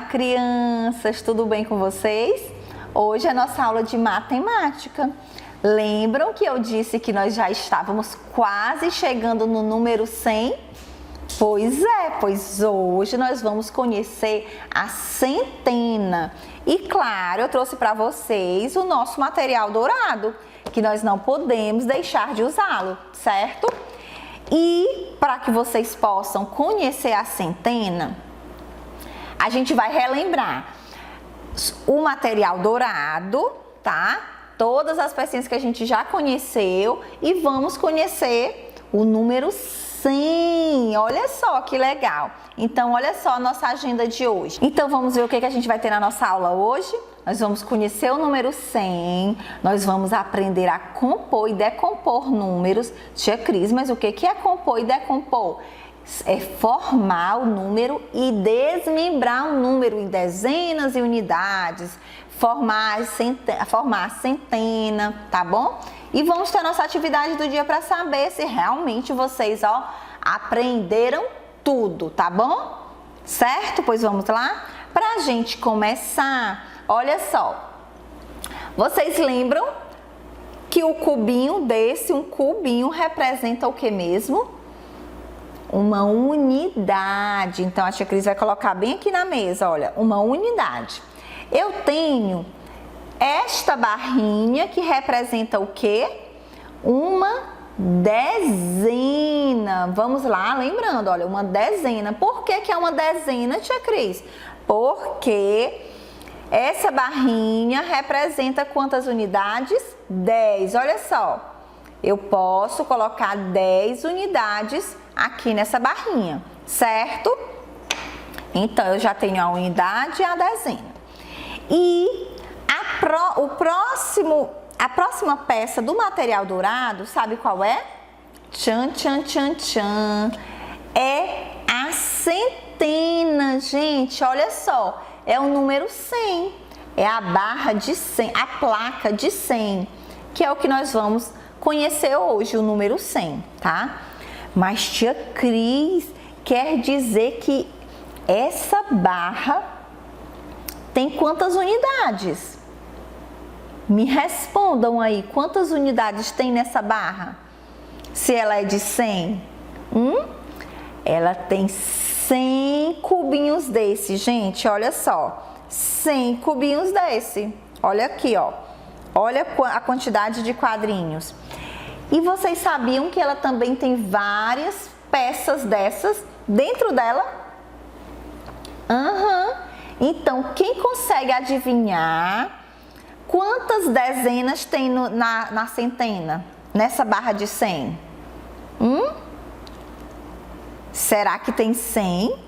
crianças, tudo bem com vocês? Hoje é a nossa aula de matemática. Lembram que eu disse que nós já estávamos quase chegando no número 100? Pois hoje nós vamos conhecer a centena. E claro, eu trouxe para vocês o nosso material dourado, que nós não podemos deixar de usá-lo, certo? E para que vocês possam conhecer a centena, a gente vai relembrar o material dourado, tá? Todas as pecinhas que a gente já conheceu e vamos conhecer o número 100. Olha só que legal. Então, olha só a nossa agenda de hoje. Então, vamos ver o que a gente vai ter na nossa aula hoje. Nós vamos conhecer o número 100, nós vamos aprender a compor e decompor números. Tia Cris, mas o que é compor e decompor? É formar o número e desmembrar o número em dezenas e unidades, formar a centena, tá bom? E vamos ter a nossa atividade do dia para saber se realmente vocês, aprenderam tudo, tá bom? Certo? Pois vamos lá? Pra gente começar, olha só. Vocês lembram que o cubinho um cubinho representa o que mesmo? Uma unidade. Então, a tia Cris vai colocar bem aqui na mesa, olha, uma unidade. Eu tenho esta barrinha que representa o quê? Uma dezena. Vamos lá, lembrando, olha, uma dezena. Por que é uma dezena, tia Cris? Porque essa barrinha representa quantas unidades? 10. Olha só, eu posso colocar 10 unidades aqui nessa barrinha, certo? Então, eu já tenho a unidade e a dezena. E a próxima peça do material dourado, sabe qual é? Tchan, tchan, tchan, tchan. É a centena, gente, olha só. É o número 100. É a barra de 100, a placa de 100, que é o que nós vamos conhecer hoje, o número 100, tá? Mas tia Cris, quer dizer que essa barra tem quantas unidades? Me respondam aí, quantas unidades tem nessa barra? Se ela é de 100? Ela tem 100 cubinhos desse, gente, olha só. 100 cubinhos desse. Olha aqui, ó. Olha a quantidade de quadrinhos. E vocês sabiam que ela também tem várias peças dessas dentro dela? Então, quem consegue adivinhar quantas dezenas tem na centena, nessa barra de 100? Será que tem 100?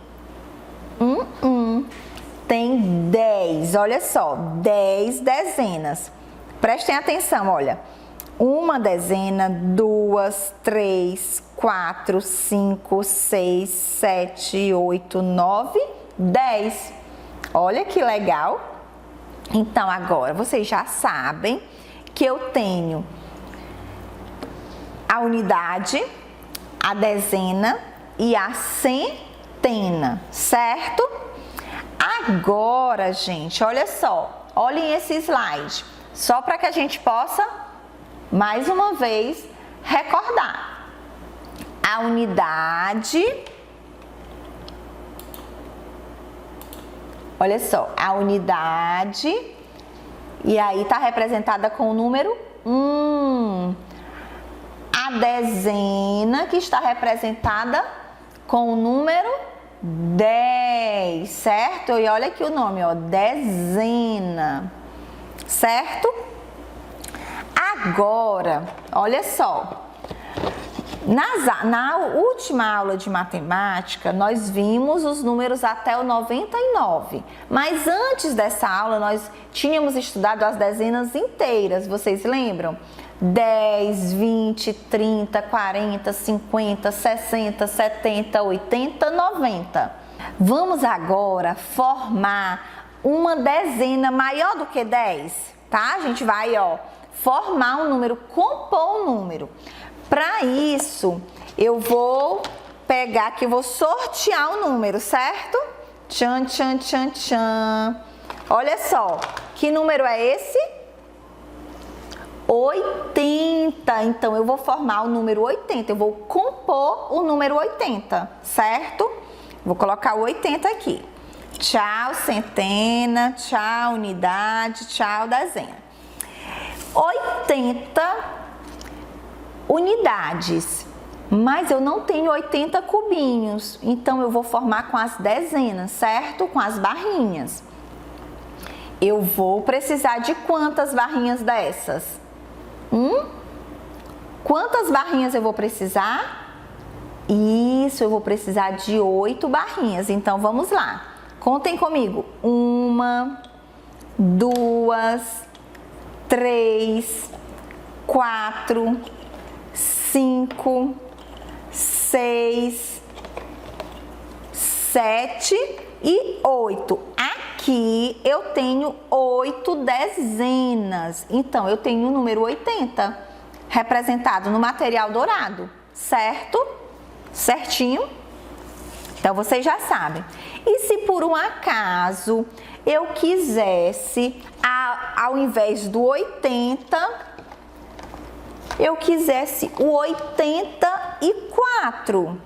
Tem 10, olha só, 10 dezenas. Prestem atenção, olha. Uma dezena, 2, 3, 4, 5, 6, 7, 8, 9, 10. Olha que legal. Então, agora vocês já sabem que eu tenho a unidade, a dezena e a centena, certo? Agora, gente, olha só. Olhem esse slide. Só para que a gente possa, mais uma vez, recordar. A unidade, olha só, a unidade, e aí está representada com o número 1. A dezena, que está representada com o número 10, certo? E olha aqui o nome, ó, dezena, certo? Agora, olha só, na última aula de matemática, nós vimos os números até o 99, mas antes dessa aula nós tínhamos estudado as dezenas inteiras, vocês lembram? 10, 20, 30, 40, 50, 60, 70, 80, 90. Vamos agora formar uma dezena maior do que 10, tá? A gente vai, formar um número, compor um número. Para isso, eu vou pegar aqui, vou sortear o número, certo? Tchan, tchan, tchan, tchan. Olha só, que número é esse? 80. Então, eu vou formar o número 80. Eu vou compor o número 80, certo? Vou colocar o 80 aqui. Tchau, centena. Tchau, unidade. Tchau, dezena. 80 unidades. Mas eu não tenho 80 cubinhos. Então, eu vou formar com as dezenas, certo? Com as barrinhas. Eu vou precisar de quantas barrinhas dessas? Quantas barrinhas eu vou precisar? Isso, eu vou precisar de 8 barrinhas. Então, vamos lá. Contem comigo. 1, 2, 3, 4, 5, 6, 7 e 8. Aqui eu tenho 8 dezenas. Então, eu tenho o número 80 representado no material dourado, certo? Certinho? Então, vocês já sabem. E se por um acaso eu quisesse, ao invés do 80, eu quisesse o 84.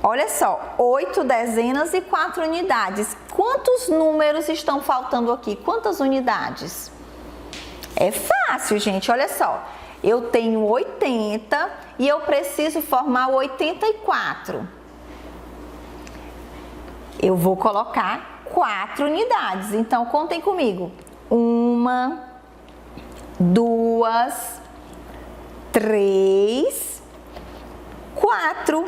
Olha só, 8 dezenas e 4 unidades. Quantos números estão faltando aqui? Quantas unidades? É fácil, gente, olha só. Eu tenho 80 e eu preciso formar o 84. Eu vou colocar 4 unidades. Então, contem comigo. 1, 2, 3, 4.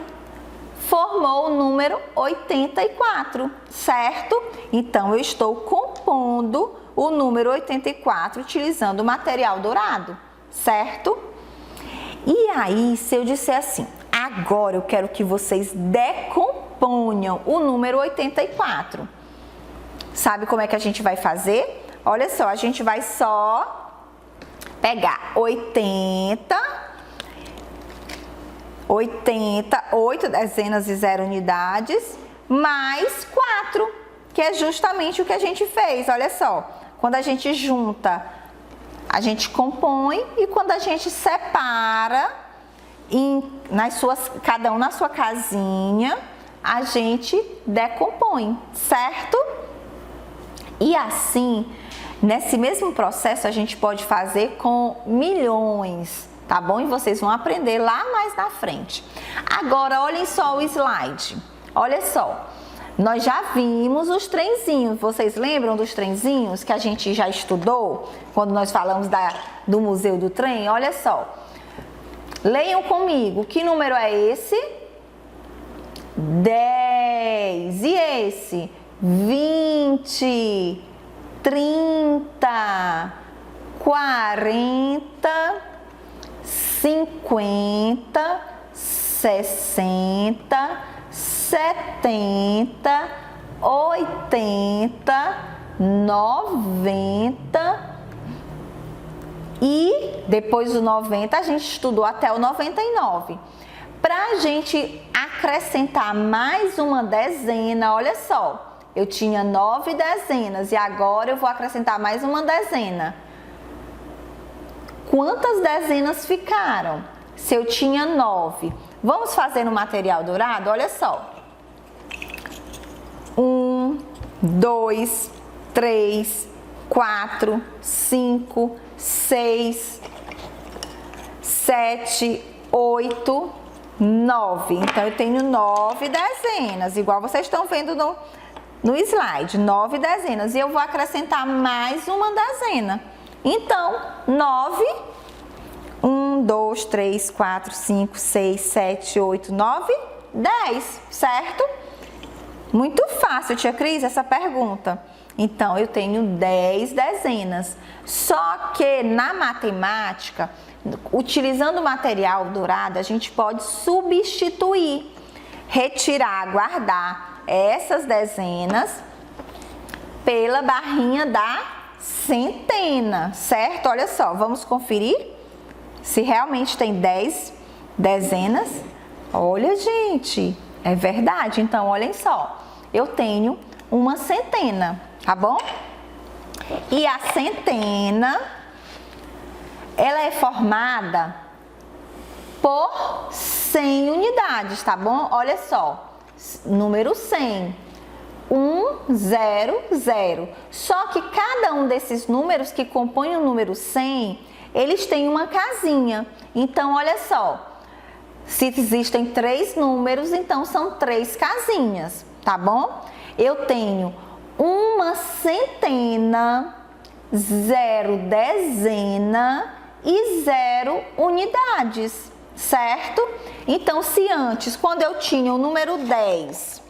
Formou o número 84, certo? Então, eu estou compondo o número 84 utilizando o material dourado, certo? E aí, se eu disser assim, agora eu quero que vocês decomponham o número 84. Sabe como é que a gente vai fazer? Olha só, a gente vai só pegar 8 dezenas e 0 unidades, mais 4, que é justamente o que a gente fez. Olha só, quando a gente junta, a gente compõe, e quando a gente separa, cada um na sua casinha, a gente decompõe, certo? E assim, nesse mesmo processo, a gente pode fazer com milhões. Tá bom? E vocês vão aprender lá mais na frente. Agora, olhem só o slide. Olha só. Nós já vimos os trenzinhos. Vocês lembram dos trenzinhos que a gente já estudou? Quando nós falamos do Museu do Trem? Olha só. Leiam comigo. Que número é esse? 10. E esse? 20. 30. 40. 50, 60, 70, 80, 90 e depois do 90 a gente estudou até o 99. Para a gente acrescentar mais uma dezena, olha só, eu tinha 9 dezenas e agora eu vou acrescentar mais uma dezena. Quantas dezenas ficaram? Se eu tinha 9. Vamos fazer no material dourado? Olha só. 1, 2, 3, 4, 5, 6, 7, 8, 9. Então, eu tenho 9 dezenas, igual vocês estão vendo no slide. 9 dezenas. E eu vou acrescentar mais uma dezena. Então, 9, 1, 2, 3, 4, 5, 6, 7, 8, 9, 10, certo? Muito fácil, tia Cris, essa pergunta. Então, eu tenho 10 dezenas. Só que na matemática, utilizando o material dourado, a gente pode substituir, retirar, guardar essas dezenas pela barrinha da centena, certo? Olha só, vamos conferir se realmente tem 10 dezenas. Olha, gente, é verdade. Então, olhem só, eu tenho uma centena, tá bom? E a centena, ela é formada por 100 unidades, tá bom? Olha só, número 100, 1, 0, 0. Só que cada um desses números que compõem o número 100, eles têm uma casinha. Então, olha só, se existem 3 números, então são 3 casinhas, tá bom? Eu tenho uma centena, 0 dezena e 0 unidades, certo? Então, se antes, quando eu tinha o número 10,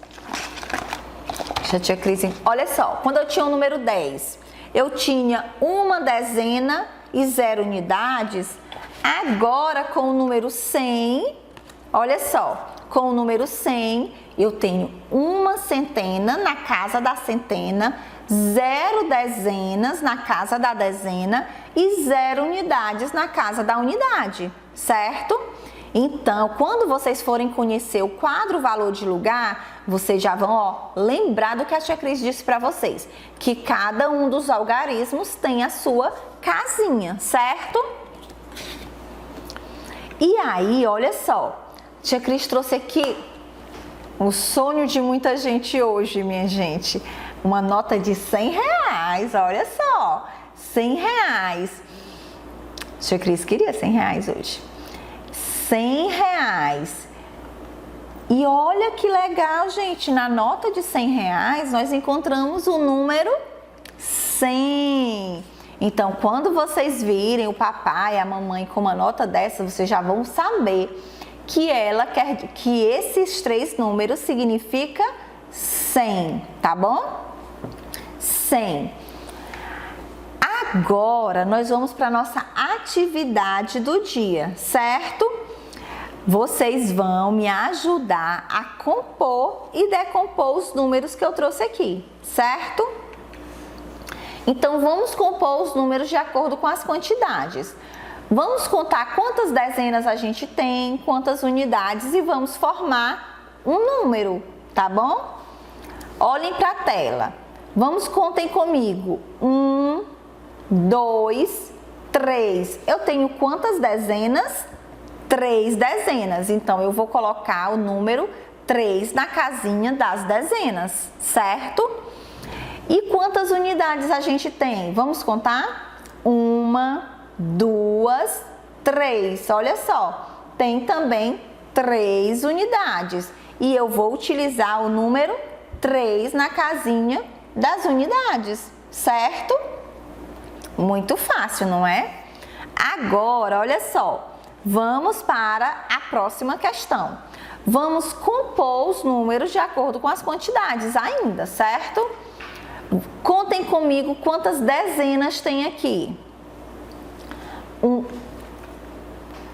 tia Cris, olha só, quando eu tinha o número 10, eu tinha uma dezena e 0 unidades. Agora, com o número 100, olha só, com o número 100, eu tenho uma centena na casa da centena, 0 dezenas na casa da dezena e 0 unidades na casa da unidade, certo? Então, quando vocês forem conhecer o quadro valor de lugar, vocês já vão lembrar do que a tia Cris disse para vocês, que cada um dos algarismos tem a sua casinha, certo? E aí, olha só, tia Cris trouxe aqui o sonho de muita gente hoje, minha gente. Uma nota de R$100, olha só, R$100. Tia Cris queria R$100 hoje. R$100. E olha que legal, gente, na nota de R$100 nós encontramos o número 100. Então, quando vocês virem o papai e a mamãe com uma nota dessa, vocês já vão saber que ela quer que esses 3 números significa 100, tá bom? 100. Agora nós vamos para a nossa atividade do dia, certo? Vocês vão me ajudar a compor e decompor os números que eu trouxe aqui, certo? Então, vamos compor os números de acordo com as quantidades. Vamos contar quantas dezenas a gente tem, quantas unidades e vamos formar um número, tá bom? Olhem para a tela. Contem comigo. 1, 2, 3. Eu tenho quantas dezenas? 3 dezenas. Então, eu vou colocar o número 3 na casinha das dezenas, certo? E quantas unidades a gente tem? Vamos contar? 1, 2, 3. Olha só, tem também 3 unidades. E eu vou utilizar o número 3 na casinha das unidades, certo? Muito fácil, não é? Agora, olha só, vamos para a próxima questão. Vamos compor os números de acordo com as quantidades ainda, certo? Contem comigo quantas dezenas tem aqui.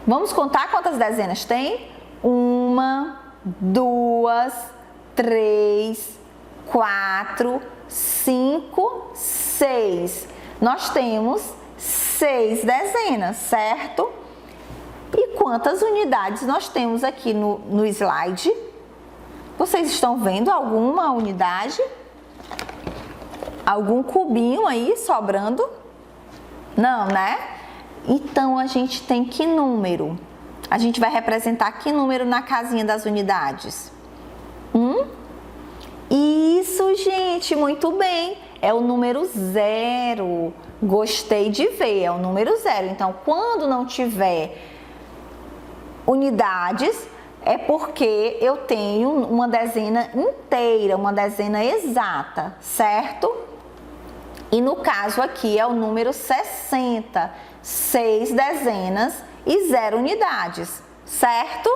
Vamos contar quantas dezenas tem? 1, 2, 3, 4, 5, 6. Nós temos 6 dezenas, certo? E quantas unidades nós temos aqui no slide? Vocês estão vendo alguma unidade? Algum cubinho aí sobrando? Não, né? Então, a gente tem que número? A gente vai representar que número na casinha das unidades? Isso, gente, muito bem. É o número 0. Gostei de ver, é o número 0. Então, quando não tiver unidades, é porque eu tenho uma dezena inteira, uma dezena exata, certo? E no caso aqui é o número 60, 6 dezenas e 0 unidades, certo?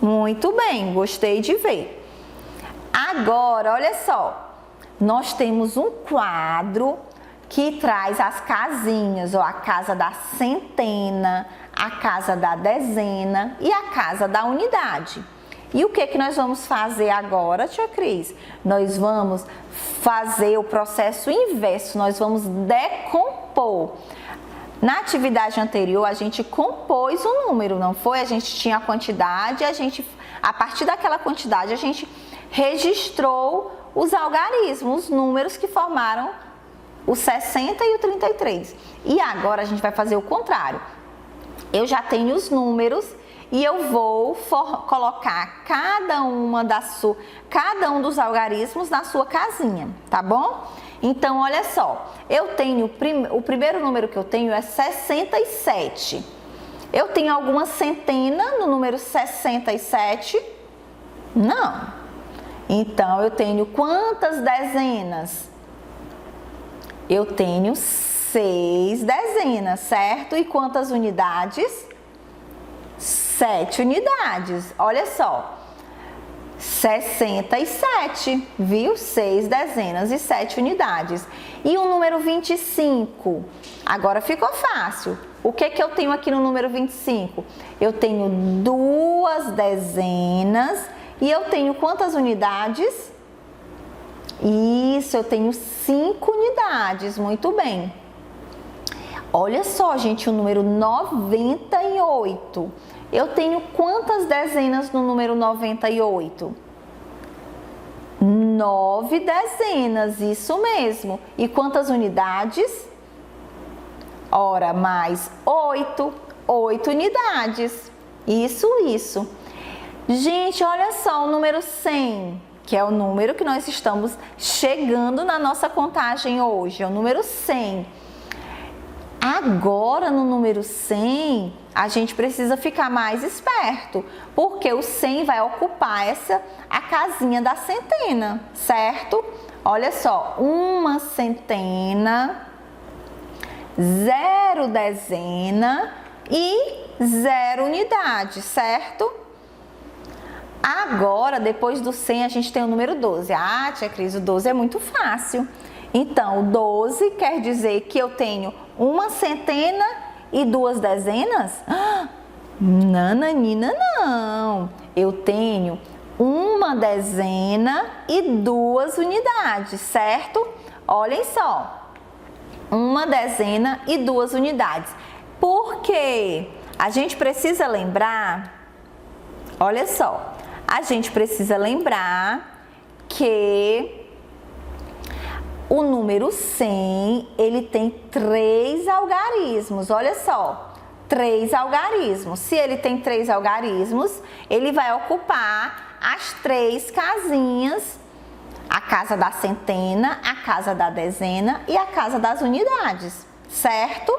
Muito bem, gostei de ver. Agora, olha só, nós temos um quadro que traz as casinhas, a casa da centena, a casa da dezena e a casa da unidade. E o que nós vamos fazer agora, tia Cris? Nós vamos fazer o processo inverso, nós vamos decompor. Na atividade anterior, a gente compôs o número, não foi? A gente tinha a quantidade, a partir daquela quantidade, a gente registrou os algarismos, os números que formaram o 60 e o 33. E agora a gente vai fazer o contrário. Eu já tenho os números e eu vou colocar cada um dos algarismos na sua casinha, tá bom? Então, olha só, eu tenho, o primeiro número que eu tenho é 67. Eu tenho alguma centena no número 67? Não. Então, eu tenho quantas dezenas? Eu tenho 6 dezenas, certo? E quantas unidades? 7 unidades. Olha só. 67, viu? 6 dezenas e 7 unidades. E o número 25? Agora ficou fácil. O que que eu tenho aqui no número 25? Eu tenho 2 dezenas e eu tenho quantas unidades? Isso, eu tenho 5 unidades. Muito bem. Olha só, gente, o número 98. Eu tenho quantas dezenas no número 98? 9 dezenas, isso mesmo. E quantas unidades? Ora, mais 8. 8 unidades. Isso. Gente, olha só o número 100, que é o número que nós estamos chegando na nossa contagem hoje. É o número 100. Agora, no número 100, a gente precisa ficar mais esperto, porque o 100 vai ocupar a casinha da centena, certo? Olha só, 1 centena, 0 dezena e 0 unidade, certo? Agora, depois do 100, a gente tem o número 12. Ah, tia Cris, o 12 é muito fácil. Então, o 12 quer dizer que eu tenho 1 centena e 2 dezenas? Nananina, não. Eu tenho 1 dezena e 2 unidades, certo? Olhem só. 1 dezena e 2 unidades. Por quê? A gente precisa lembrar, olha só, a gente precisa lembrar que o número 100, ele tem 3 algarismos, olha só, 3 algarismos. Se ele tem 3 algarismos, ele vai ocupar as 3 casinhas, a casa da centena, a casa da dezena e a casa das unidades, certo?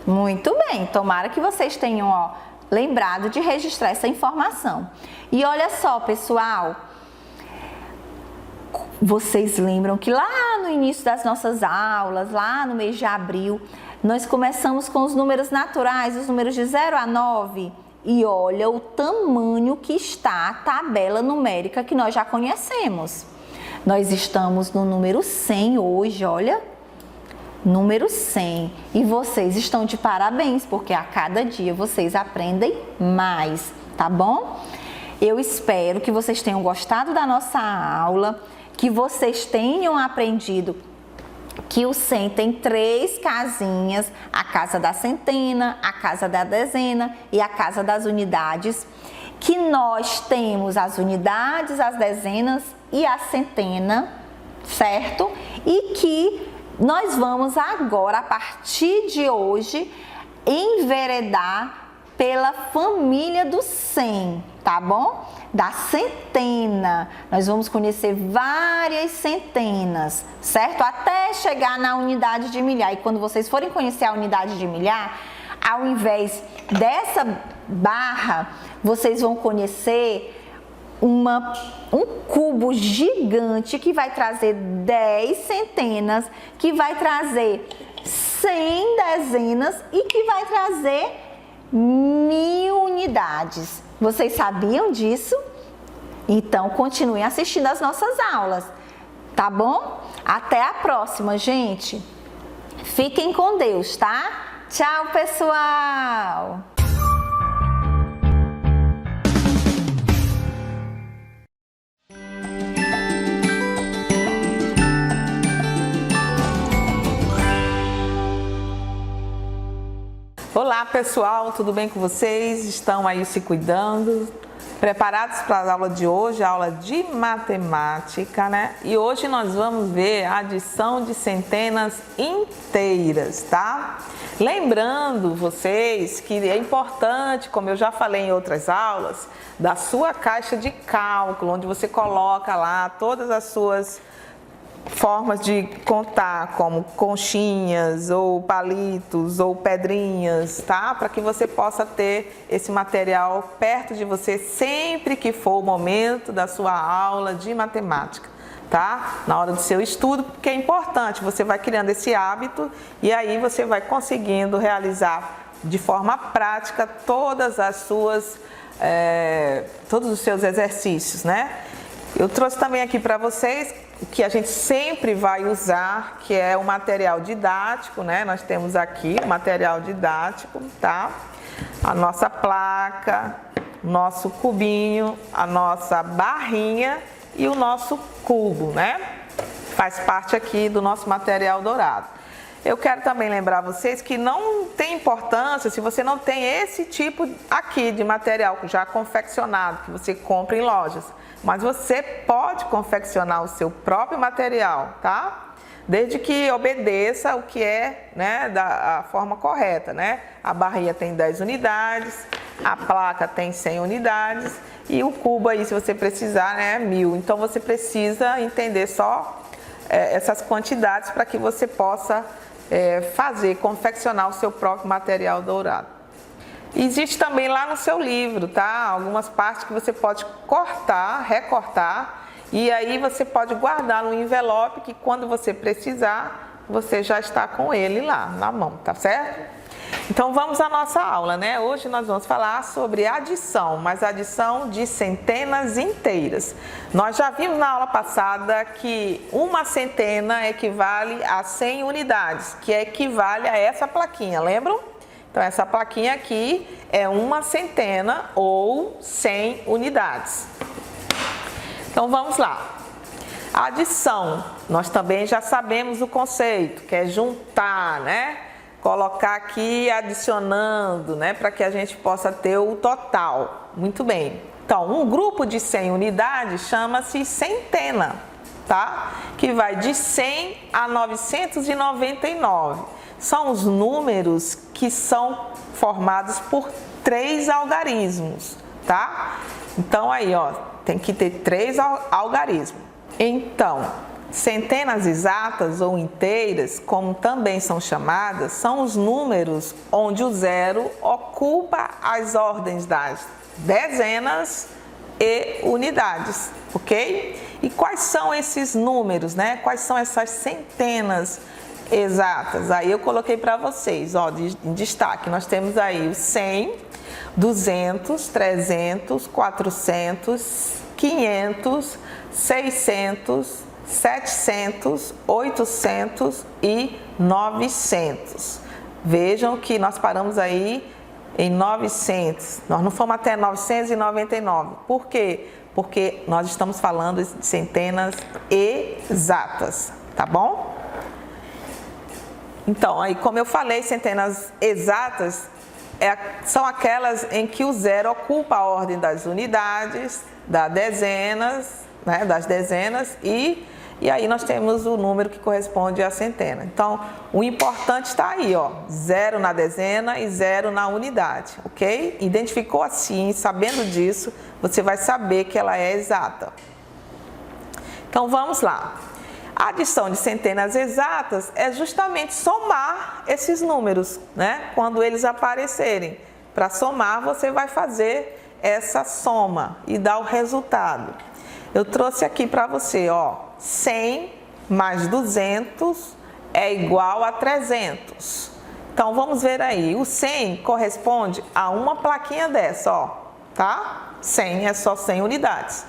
Muito bem, tomara que vocês tenham lembrado de registrar essa informação. E olha só, pessoal, vocês lembram que lá no início das nossas aulas, lá no mês de abril, nós começamos com os números naturais, os números de 0 a 9. E olha o tamanho que está a tabela numérica que nós já conhecemos. Nós estamos no número 100 hoje, olha. Número 100. E vocês estão de parabéns, porque a cada dia vocês aprendem mais, tá bom? Eu espero que vocês tenham gostado da nossa aula, que vocês tenham aprendido que o 100 tem 3 casinhas, a casa da centena, a casa da dezena e a casa das unidades, que nós temos as unidades, as dezenas e a centena, certo? E que nós vamos agora, a partir de hoje, enveredar pela família do 100, tá bom? Da centena. Nós vamos conhecer várias centenas, certo? Até chegar na unidade de milhar. E quando vocês forem conhecer a unidade de milhar, ao invés dessa barra, vocês vão conhecer um cubo gigante que vai trazer 10 centenas, que vai trazer 100 dezenas e que vai trazer 1000 unidades. Vocês sabiam disso? Então, continuem assistindo as nossas aulas, tá bom? Até a próxima, gente. Fiquem com Deus, tá? Tchau, pessoal! Olá pessoal, tudo bem com vocês? Estão aí se cuidando? Preparados para a aula de hoje, a aula de matemática, né? E hoje nós vamos ver a adição de centenas inteiras, tá? Lembrando vocês que é importante, como eu já falei em outras aulas, da sua caixa de cálculo, onde você coloca lá todas as suas formas de contar, como conchinhas, ou palitos, ou pedrinhas, tá? Para que você possa ter esse material perto de você sempre que for o momento da sua aula de matemática, tá? Na hora do seu estudo, porque é importante, você vai criando esse hábito e aí você vai conseguindo realizar de forma prática todas as suas, todos os seus exercícios, né? Eu trouxe também aqui para vocês que a gente sempre vai usar, que é o material didático, né? Nós temos aqui o material didático, tá? A nossa placa, nosso cubinho, a nossa barrinha e o nosso cubo, né? Faz parte aqui do nosso material dourado. Eu quero também lembrar vocês que não tem importância se você não tem esse tipo aqui de material já confeccionado, que você compra em lojas. Mas você pode confeccionar o seu próprio material, tá? Desde que obedeça o que é, né, da forma correta, né? A barrinha tem 10 unidades, a placa tem 100 unidades e o cubo aí, se você precisar, né, 1000. Então você precisa entender só essas quantidades para que você possa confeccionar o seu próprio material dourado. Existe também lá no seu livro, tá? Algumas partes que você pode cortar, recortar, e aí você pode guardar no envelope que quando você precisar, você já está com ele lá na mão, tá certo? Então vamos à nossa aula, né? Hoje nós vamos falar sobre adição, mas adição de centenas inteiras. Nós já vimos na aula passada que uma centena equivale a 100 unidades, que equivale a essa plaquinha, lembram? Então, essa plaquinha aqui é uma centena ou 100 unidades. Então, vamos lá. Adição, nós também já sabemos o conceito, que é juntar, né? Colocar aqui adicionando, né? Para que a gente possa ter o total. Muito bem. Então, um grupo de 100 unidades chama-se centena, tá? Que vai de 100 a 999. São os números que são formados por 3 algarismos, tá? Então aí, ó, tem que ter 3 algarismos. Então, centenas exatas ou inteiras, como também são chamadas, são os números onde o zero ocupa as ordens das dezenas e unidades, ok? E quais são esses números, né? Quais são essas centenas exatas? Aí eu coloquei para vocês, ó, em destaque, nós temos aí os 100, 200, 300, 400, 500, 600, 700, 800 e 900. Vejam que nós paramos aí em 900, nós não fomos até 999. Por quê? Porque nós estamos falando de centenas exatas, tá bom? Então, aí como eu falei, centenas exatas são aquelas em que o zero ocupa a ordem das unidades, das dezenas, né, e aí nós temos o número que corresponde à centena. Então, o importante está aí, ó, 0 na dezena e 0 na unidade, ok? Identificou assim, sabendo disso, você vai saber que ela é exata. Então, vamos lá. A adição de centenas exatas é justamente somar esses números, né? Quando eles aparecerem. Para somar, você vai fazer essa soma e dar o resultado. Eu trouxe aqui para você, ó, 100 mais 200 é igual a 300. Então, vamos ver aí. O 100 corresponde a uma plaquinha dessa, ó, tá? 100 é só 100 unidades.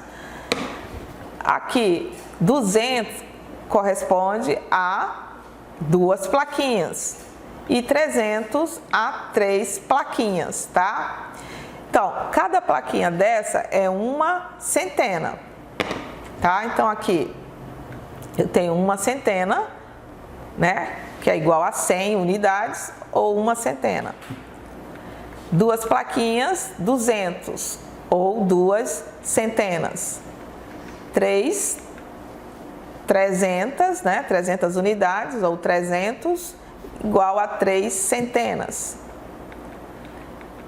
Aqui, 200 corresponde a 2 plaquinhas e 300 a 3 plaquinhas, tá? Então, cada plaquinha dessa é uma centena, tá? Então, aqui eu tenho uma centena, né? Que é igual a 100 unidades ou uma centena. 2 plaquinhas, 200. ou 2 centenas. 300, né? 300 unidades ou 300 igual a 3 centenas.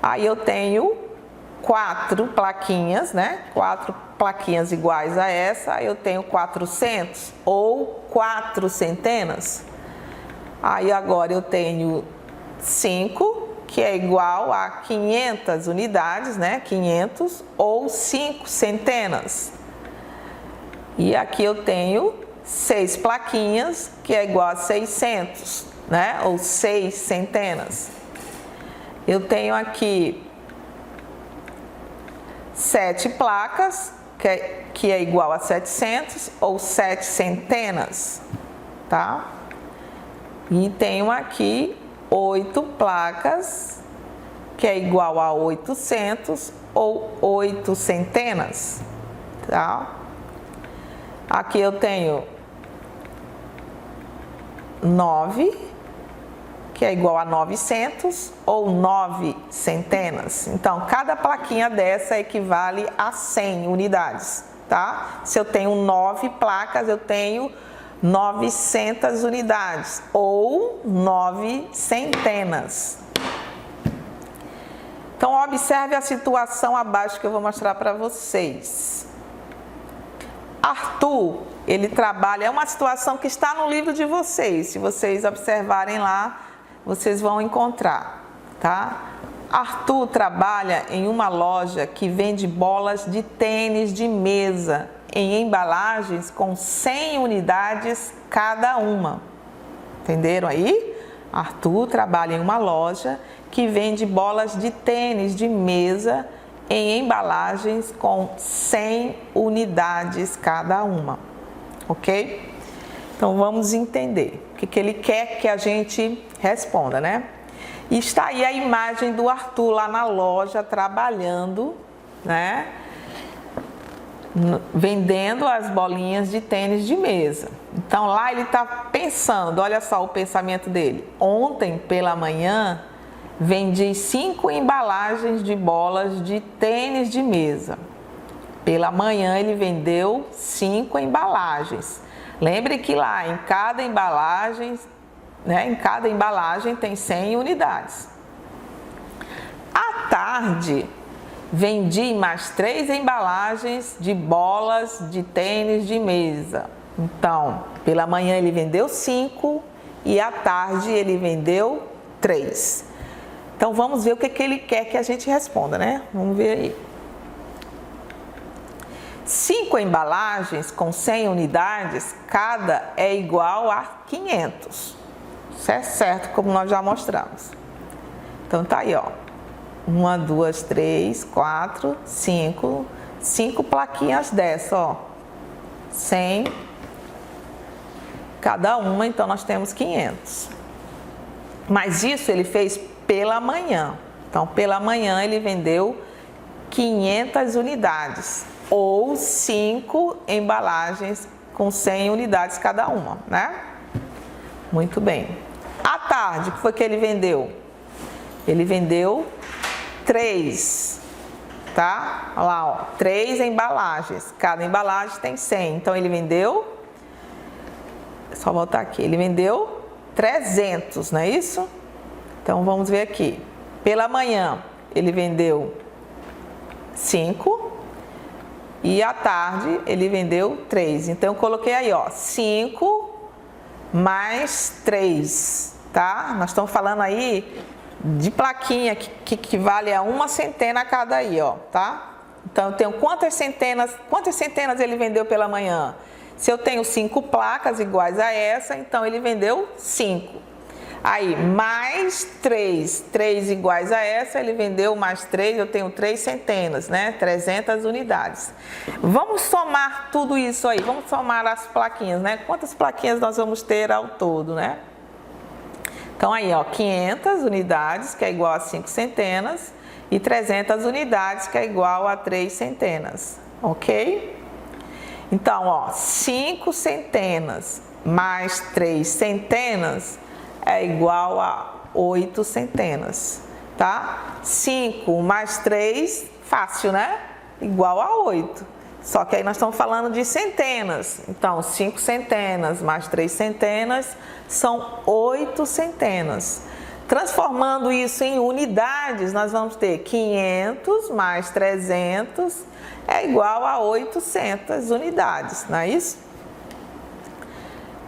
Aí eu tenho 4 plaquinhas, né? 4 plaquinhas iguais a essa, eu tenho 400 ou 4 centenas. Aí agora eu tenho 5, que é igual a 500 unidades, né? 500 ou 5 centenas. E aqui eu tenho 6 plaquinhas, que é igual a 600, né? Ou 6 centenas. Eu tenho aqui 7 placas, que é igual a 700 ou 7 centenas, tá? E tenho aqui 8 placas, que é igual a 800 ou 8 centenas, tá? Aqui eu tenho 9, que é igual a 900 ou 9 centenas. Então, cada plaquinha dessa equivale a 100 unidades, tá? Se eu tenho 9 placas, eu tenho 900 unidades ou 9 centenas. Então, observe a situação abaixo que eu vou mostrar para vocês. Arthur, ele trabalha, é uma situação que está no livro de vocês. Se vocês observarem lá, vocês vão encontrar, tá? Arthur trabalha em uma loja que vende bolas de tênis de mesa em embalagens com 100 unidades cada uma. Entenderam aí? Arthur trabalha em uma loja que vende bolas de tênis de mesa em embalagens com 100 unidades cada uma, ok? Então vamos entender o que ele quer que a gente responda, né? E está aí a imagem do Arthur lá na loja trabalhando, né? Vendendo as bolinhas de tênis de mesa. Então lá ele está pensando, olha só o pensamento dele. Ontem pela manhã vendi 5 embalagens de bolas de tênis de mesa. Pela manhã ele vendeu 5 embalagens. Lembre que lá em cada embalagem, né, tem 100 unidades. À tarde, vendi mais 3 embalagens de bolas de tênis de mesa. Então, pela manhã ele vendeu 5 e à tarde ele vendeu 3. Então, vamos ver o que ele quer que a gente responda, né? Vamos ver aí. 5 embalagens com 100 unidades, cada é igual a 500. Isso é certo, como nós já mostramos. Então, tá aí, ó. 1, 2, 3, 4, 5. 5 plaquinhas dessa, ó. 100 cada uma, então nós temos 500. Mas isso ele fez pela manhã. Então, pela manhã ele vendeu 500 unidades. Ou 5 embalagens com 100 unidades cada uma, né? Muito bem. À tarde, o que foi que ele vendeu? Ele vendeu 3, tá? Olha lá, ó, 3 embalagens. Cada embalagem tem 100. Então, ele vendeu... Só voltar aqui. Ele vendeu 300, não é isso? Então, vamos ver aqui. Pela manhã, ele vendeu 5. E à tarde ele vendeu 3. Então eu coloquei aí, ó, 5 mais 3, tá? Nós estamos falando aí de plaquinha que equivale a 1 centena cada aí, ó, tá? Então eu tenho quantas centenas ele vendeu pela manhã? Se eu tenho 5 placas iguais a essa, então ele vendeu 5. Aí, mais 3 iguais a essa, ele vendeu mais 3, eu tenho 3 centenas, né? 300 unidades. Vamos somar tudo isso aí, vamos somar as plaquinhas, né? Quantas plaquinhas nós vamos ter ao todo, né? Então, aí, ó, 500 unidades, que é igual a 5 centenas, e 300 unidades, que é igual a 3 centenas, ok? Então, ó, 5 centenas mais 3 centenas é igual a 8 centenas, tá? 5 mais 3, fácil, né? igual a 8. Só que aí nós estamos falando de centenas. Então, 5 centenas mais 3 centenas são 8 centenas. Transformando isso em unidades, nós vamos ter 500 mais 300 é igual a 800 unidades, não é isso?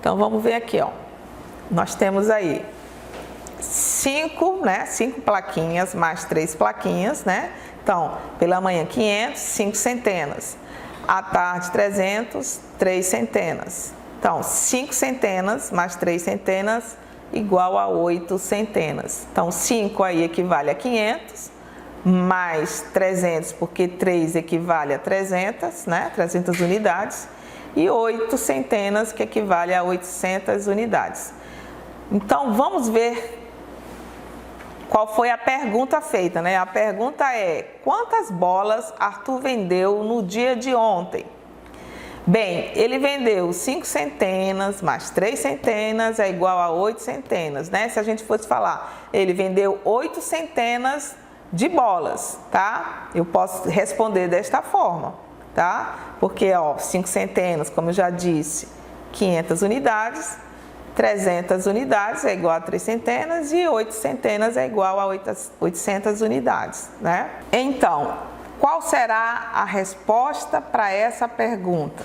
Então, vamos ver aqui, ó. Nós temos aí 5, né? 5 plaquinhas mais 3 plaquinhas, né? Então, pela manhã 500, 5 centenas. À tarde 300, 3 centenas. Então, 5 centenas mais 3 centenas igual a 8 centenas. Então, 5 aí equivale a 500, mais 300, porque 3 equivale a 300, né? 300 unidades. E 8 centenas, que equivale a 800 unidades. Então, vamos ver qual foi a pergunta feita, né? A pergunta é: quantas bolas Arthur vendeu no dia de ontem? Bem, ele vendeu 5 centenas mais 3 centenas é igual a 8 centenas, né? Se a gente fosse falar, ele vendeu 8 centenas de bolas, tá? Eu posso responder desta forma, tá? Porque, ó, 5 centenas, como eu já disse, 500 unidades, 300 unidades é igual a 3 centenas e 8 centenas é igual a 800 unidades, né? Então, qual será a resposta para essa pergunta?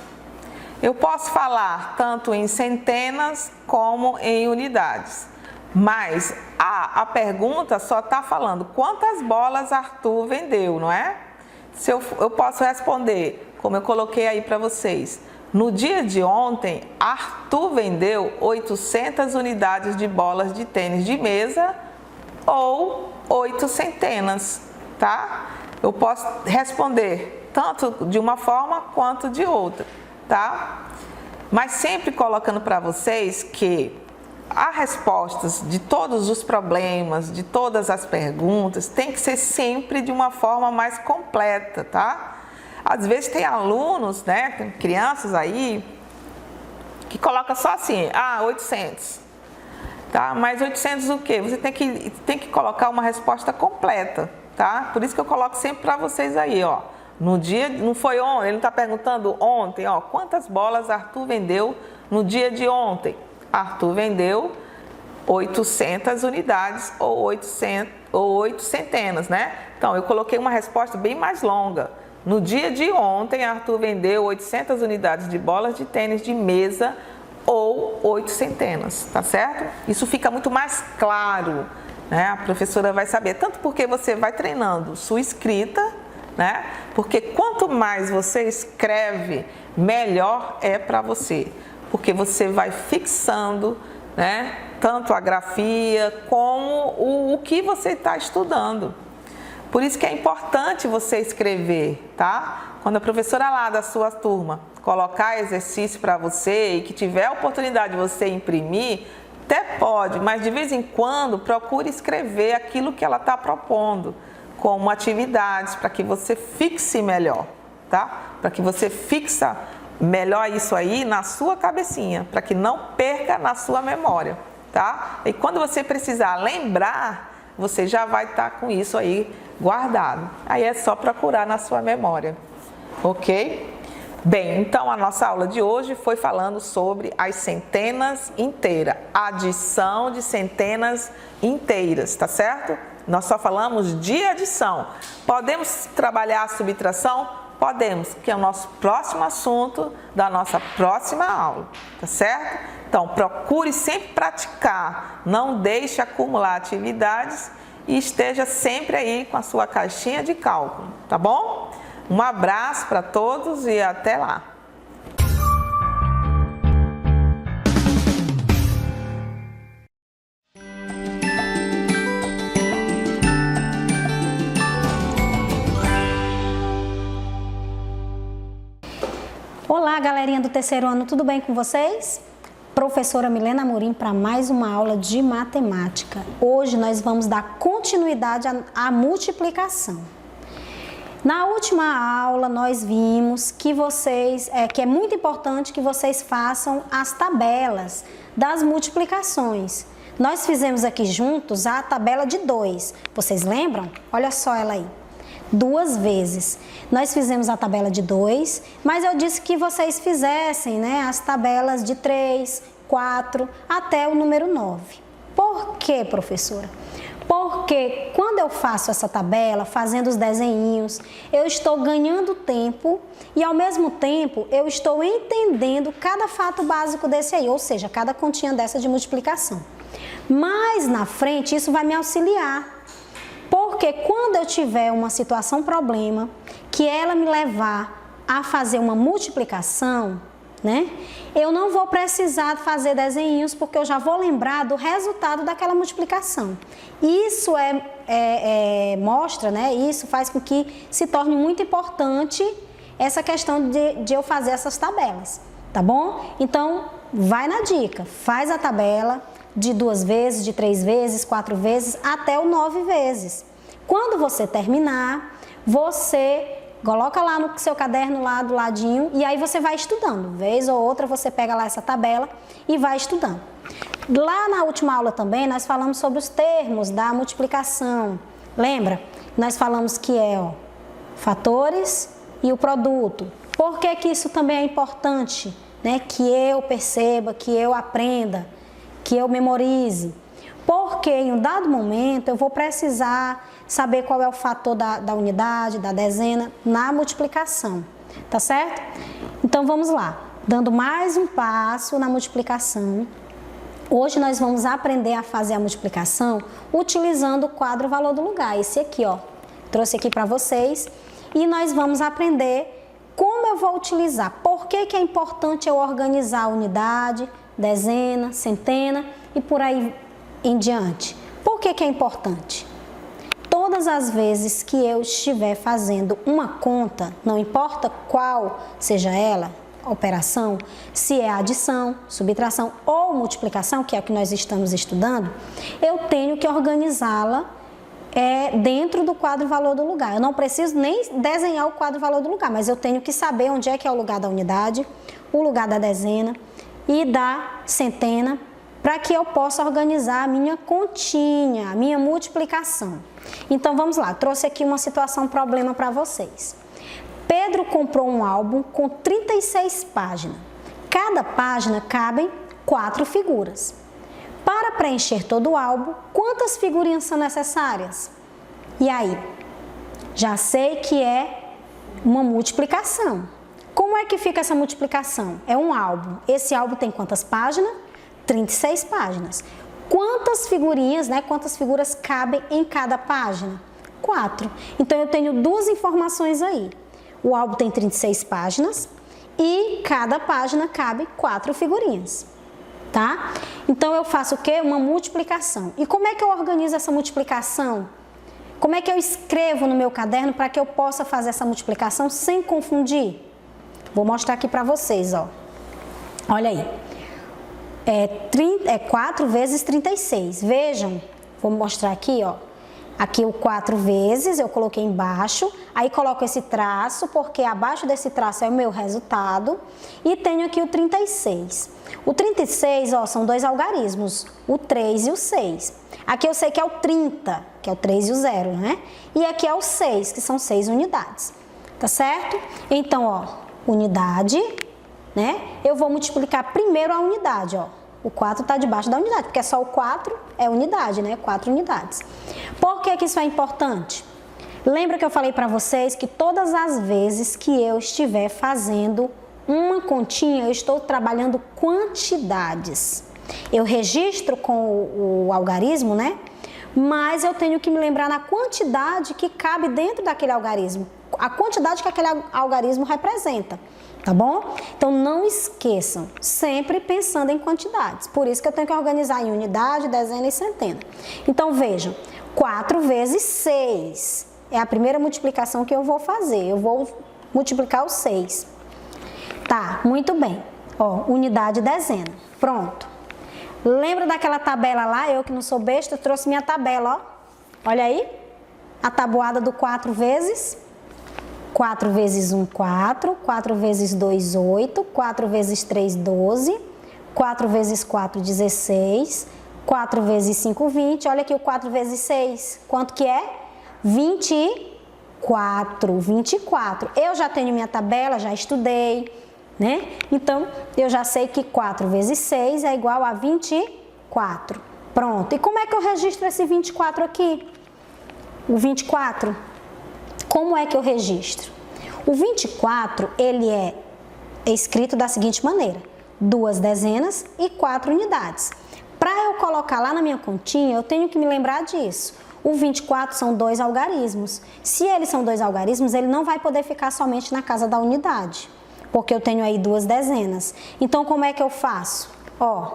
Eu posso falar tanto em centenas como em unidades, mas a pergunta só está falando quantas bolas Arthur vendeu, não é? Eu posso responder, como eu coloquei aí para vocês, no dia de ontem, Arthur vendeu 800 unidades de bolas de tênis de mesa ou 8 centenas, tá? Eu posso responder tanto de uma forma quanto de outra, tá? Mas sempre colocando para vocês que as respostas de todos os problemas, de todas as perguntas, tem que ser sempre de uma forma mais completa, tá? Às vezes tem alunos, né, tem crianças aí, que coloca só assim, 800, tá? Mas 800 o quê? Você tem que colocar uma resposta completa, tá? Por isso que eu coloco sempre para vocês aí, ó. No dia, não foi ontem, ele não está perguntando ontem, ó, quantas bolas Arthur vendeu no dia de ontem? Arthur vendeu 800 unidades ou 8 centenas, né? Então, eu coloquei uma resposta bem mais longa. No dia de ontem, Arthur vendeu 800 unidades de bolas de tênis de mesa ou 8 centenas, tá certo? Isso fica muito mais claro, né? A professora vai saber, tanto porque você vai treinando sua escrita, né? Porque quanto mais você escreve, melhor é para você, porque você vai fixando, né? Tanto a grafia como o que você está estudando. Por isso que é importante você escrever, tá? Quando a professora lá da sua turma colocar exercício para você e que tiver a oportunidade de você imprimir, até pode, mas de vez em quando procure escrever aquilo que ela está propondo como atividades para que você fixe melhor, tá? Para que você fixa melhor isso aí na sua cabecinha, para que não perca na sua memória, tá? E quando você precisar lembrar, você já vai estar com isso aí guardado. Aí é só procurar na sua memória, ok? Bem, então a nossa aula de hoje foi falando sobre as centenas inteiras, adição de centenas inteiras, tá certo? Nós só falamos de adição. Podemos trabalhar a subtração? Podemos, que é o nosso próximo assunto da nossa próxima aula, tá certo? Então, procure sempre praticar, não deixe acumular atividades e esteja sempre aí com a sua caixinha de cálculo, tá bom? Um abraço para todos e até lá! Olá, galerinha do terceiro ano, tudo bem com vocês? Professora Milena Amorim para mais uma aula de matemática. Hoje nós vamos dar continuidade à multiplicação. Na última aula nós vimos que que é muito importante que vocês façam as tabelas das multiplicações. Nós fizemos aqui juntos a tabela de 2. Vocês lembram? Olha só ela aí. 2 vezes. Nós fizemos a tabela de 2, mas eu disse que vocês fizessem, né, as tabelas de 3, 4 até o número 9. Por quê, professora? Porque quando eu faço essa tabela, fazendo os desenhinhos, eu estou ganhando tempo e ao mesmo tempo eu estou entendendo cada fato básico desse aí, ou seja, cada continha dessa de multiplicação. Mais na frente isso vai me auxiliar, porque quando eu tiver uma situação problema, que ela me levar a fazer uma multiplicação, né? Eu não vou precisar fazer desenhinhos porque eu já vou lembrar do resultado daquela multiplicação. Isso mostra, né? Isso faz com que se torne muito importante essa questão de eu fazer essas tabelas, tá bom? Então, vai na dica, faz a tabela de 2 vezes, de 3 vezes, 4 vezes, até o 9 vezes. Quando você terminar, você coloca lá no seu caderno, lá do ladinho, e aí você vai estudando. Vez ou outra você pega lá essa tabela e vai estudando. Lá na última aula também nós falamos sobre os termos da multiplicação. Lembra? Nós falamos que fatores e o produto. Por que que isso também é importante, né? Que eu perceba, que eu aprenda, que eu memorize. Porque em um dado momento eu vou precisar saber qual é o fator da unidade, da dezena, na multiplicação, tá certo? Então vamos lá, dando mais um passo na multiplicação. Hoje nós vamos aprender a fazer a multiplicação utilizando o quadro valor do lugar, esse aqui, trouxe aqui para vocês, e nós vamos aprender como eu vou utilizar, por que que é importante eu organizar a unidade, dezena, centena e por aí em diante. Por que que é importante? Todas as vezes que eu estiver fazendo uma conta, não importa qual seja ela, operação, se é adição, subtração ou multiplicação, que é o que nós estamos estudando, eu tenho que organizá-la dentro do quadro valor do lugar. Eu não preciso nem desenhar o quadro valor do lugar, mas eu tenho que saber onde é que é o lugar da unidade, o lugar da dezena e da centena, para que eu possa organizar a minha continha, a minha multiplicação. Então vamos lá, trouxe aqui uma situação problema para vocês. Pedro comprou um álbum com 36 páginas. Cada página cabem 4 figuras. Para preencher todo o álbum, quantas figurinhas são necessárias? E aí? Já sei que é uma multiplicação. Como é que fica essa multiplicação? É um álbum. Esse álbum tem quantas páginas? 36 páginas. Quantas figurinhas, né? Quantas figuras cabem em cada página? 4. Então eu tenho 2 informações aí. O álbum tem 36 páginas e cada página cabe 4 figurinhas, tá? Então eu faço o quê? Uma multiplicação. E como é que eu organizo essa multiplicação? Como é que eu escrevo no meu caderno para que eu possa fazer essa multiplicação sem confundir? Vou mostrar aqui para vocês, Olha aí. 4 vezes 36. Vejam, vou mostrar aqui, Aqui o 4 vezes, eu coloquei embaixo, aí coloco esse traço, porque abaixo desse traço é o meu resultado, e tenho aqui o 36. O 36, são 2 algarismos, o 3 e o 6. Aqui eu sei que é o 30, que é o 3 e o 0, né? E aqui é o 6, que são 6 unidades, tá certo? Então, unidade, né? Eu vou multiplicar primeiro a unidade, O 4 está debaixo da unidade, porque só o 4 é unidade, né? 4 unidades. Por que que isso é importante? Lembra que eu falei para vocês que todas as vezes que eu estiver fazendo uma continha, eu estou trabalhando quantidades. Eu registro com o algarismo, né? Mas eu tenho que me lembrar na quantidade que cabe dentro daquele algarismo. A quantidade que aquele algarismo representa. Tá bom? Então não esqueçam, sempre pensando em quantidades. Por isso que eu tenho que organizar em unidade, dezena e centena. Então vejam, 4 vezes 6 é a primeira multiplicação que eu vou fazer. Eu vou multiplicar o 6. Tá, muito bem. Unidade e dezena. Pronto. Lembra daquela tabela lá? Eu que não sou besta, trouxe minha tabela, Olha aí. A tabuada do 4 vezes. 4 vezes 1, 4, 4 vezes 2, 8, 4 vezes 3, 12, 4 vezes 4, 16, 4 vezes 5, 20. Olha aqui o 4 vezes 6, quanto que é? 24. 4, 24. Eu já tenho minha tabela, já estudei, né? Então, eu já sei que 4 vezes 6 é igual a 24. Pronto. E como é que eu registro esse 24 aqui? O 24, como é que eu registro? O 24, ele é escrito da seguinte maneira: 2 dezenas e 4 unidades. Para eu colocar lá na minha continha, eu tenho que me lembrar disso. O 24 são 2 algarismos. Se eles são 2 algarismos, ele não vai poder ficar somente na casa da unidade, porque eu tenho aí 2 dezenas. Então, como é que eu faço? Ó,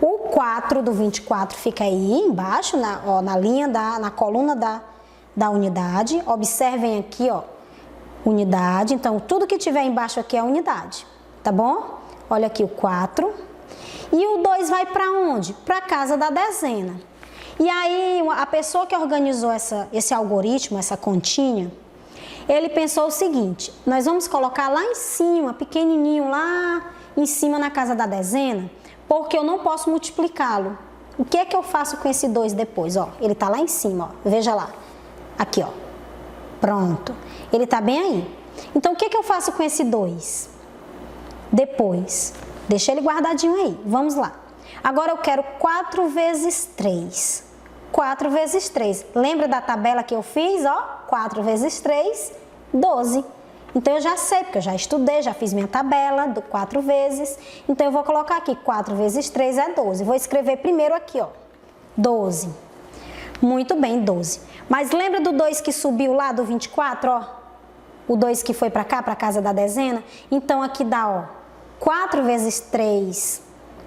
o 4 do 24 fica aí embaixo, na linha, na coluna da unidade. Observem aqui, ó, unidade. Então, tudo que tiver embaixo aqui é unidade, tá bom? Olha aqui o 4. E o 2 vai para onde? Para a casa da dezena. E aí, a pessoa que organizou esse algoritmo, essa continha, ele pensou o seguinte: nós vamos colocar lá em cima, pequenininho, lá em cima na casa da dezena, porque eu não posso multiplicá-lo. O que é que eu faço com esse 2 depois? Ó, ele está lá em cima, ó, veja lá. Aqui, ó. Pronto. Ele está bem aí. Então, o que é que eu faço com esse 2? Depois, deixa ele guardadinho aí. Vamos lá. Agora eu quero 4 vezes 3. 4 vezes 3. Lembra da tabela que eu fiz, ó? 4 vezes 3, 12. Então, eu já sei, porque eu já estudei, já fiz minha tabela do 4 vezes. Então, eu vou colocar aqui 4 vezes 3 é 12. Vou escrever primeiro aqui, ó. 12. Muito bem, 12. Mas lembra do 2 que subiu lá do 24, ó? O 2 que foi para cá, para a casa da dezena? Então, aqui dá, ó, 4 vezes 3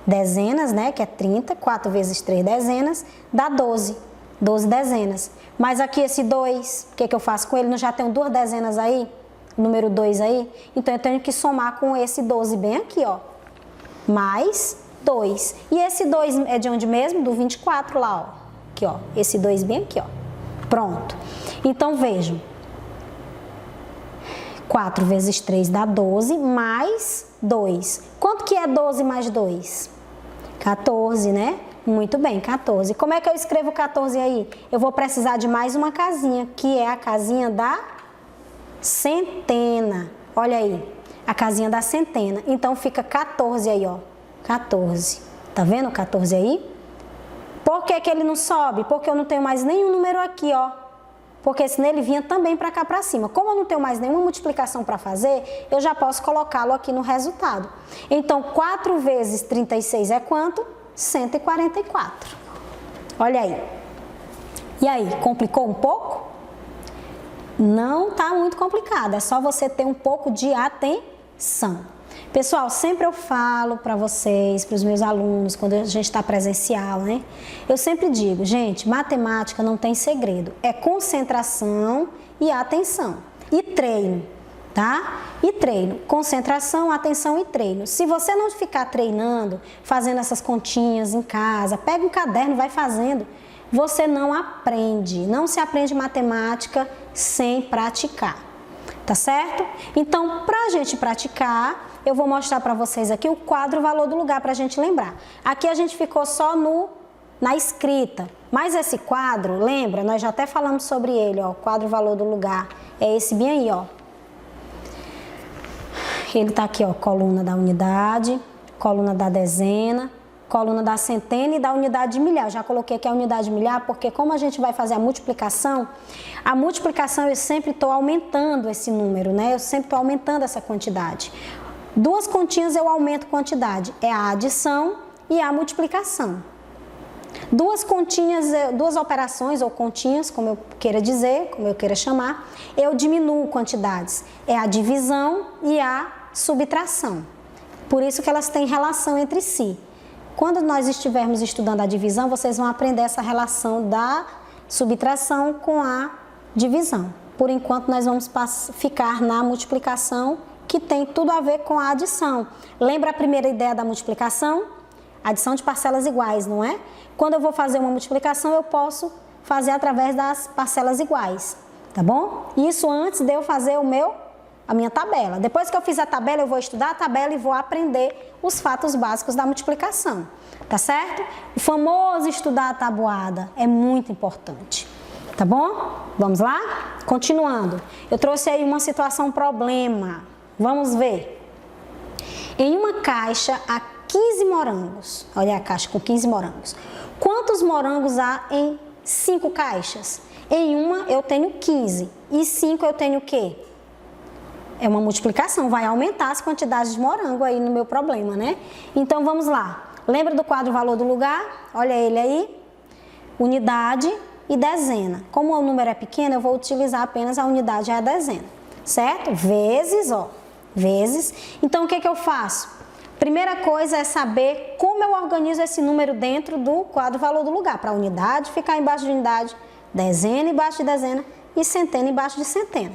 dezenas, né? Que é 30. 4 vezes 3 dezenas dá 12. 12 dezenas. Mas aqui esse 2, o que é que eu faço com ele? Não já tenho 2 dezenas aí? Número 2 aí? Então, eu tenho que somar com esse 12 bem aqui, ó. Mais 2. E esse 2 é de onde mesmo? Do 24 lá, ó. Aqui, ó. Esse 2 bem aqui, ó. Pronto. Então, vejam. 4 vezes 3 dá 12, mais 2. Quanto que é 12 mais 2? 14, né? Muito bem, 14. Como é que eu escrevo 14 aí? Eu vou precisar de mais uma casinha, que é a casinha da centena. Olha aí, a casinha da centena. Então, fica 14 aí, ó. 14. Tá vendo o 14 aí? Por que que ele não sobe? Porque eu não tenho mais nenhum número aqui, ó. Porque senão ele vinha também para cá para cima. Como eu não tenho mais nenhuma multiplicação para fazer, eu já posso colocá-lo aqui no resultado. Então, 4 vezes 36 é quanto? 144. Olha aí. E aí, complicou um pouco? Não tá muito complicado, é só você ter um pouco de atenção. Pessoal, sempre eu falo para vocês, para os meus alunos, quando a gente está presencial, né? Eu sempre digo, gente, matemática não tem segredo. É concentração e atenção. E treino, tá? E treino. Concentração, atenção e treino. Se você não ficar treinando, fazendo essas continhas em casa, pega um caderno, vai fazendo, você não aprende. Não se aprende matemática sem praticar. Tá certo? Então, para a gente praticar, eu vou mostrar para vocês aqui o quadro valor do lugar para a gente lembrar. Aqui a gente ficou só na escrita, mas esse quadro, lembra? Nós já até falamos sobre ele, ó, o quadro valor do lugar. É esse bem aí, ó. Ele tá aqui, ó, coluna da unidade, coluna da dezena, coluna da centena e da unidade de milhar. Eu já coloquei aqui a unidade de milhar porque como a gente vai fazer a multiplicação eu sempre estou aumentando esse número, né? Eu sempre estou aumentando essa quantidade. 2 continhas eu aumento quantidade, é a adição e a multiplicação. 2 continhas, 2 operações ou continhas, como eu queira dizer, como eu queira chamar, eu diminuo quantidades, é a divisão e a subtração. Por isso que elas têm relação entre si. Quando nós estivermos estudando a divisão, vocês vão aprender essa relação da subtração com a divisão. Por enquanto, nós vamos ficar na multiplicação, que tem tudo a ver com a adição. Lembra a primeira ideia da multiplicação? Adição de parcelas iguais, não é? Quando eu vou fazer uma multiplicação, eu posso fazer através das parcelas iguais, tá bom? Isso antes de eu fazer a minha tabela. Depois que eu fiz a tabela, eu vou estudar a tabela e vou aprender os fatos básicos da multiplicação, tá certo? O famoso estudar a tabuada é muito importante. Tá bom? Vamos lá? Continuando. Eu trouxe aí uma situação problema. Vamos ver. Em uma caixa há 15 morangos. Olha a caixa com 15 morangos. Quantos morangos há em 5 caixas? Em uma eu tenho 15 e 5 eu tenho o quê? É uma multiplicação, vai aumentar as quantidades de morango aí no meu problema, né? Então vamos lá. Lembra do quadro valor do lugar? Olha ele aí. Unidade e dezena. Como o número é pequeno, eu vou utilizar apenas a unidade e a dezena, certo? Vezes, ó, vezes. Então, o que eu faço? Primeira coisa é saber como eu organizo esse número dentro do quadro valor do lugar. Para a unidade ficar embaixo de unidade, dezena embaixo de dezena e centena embaixo de centena.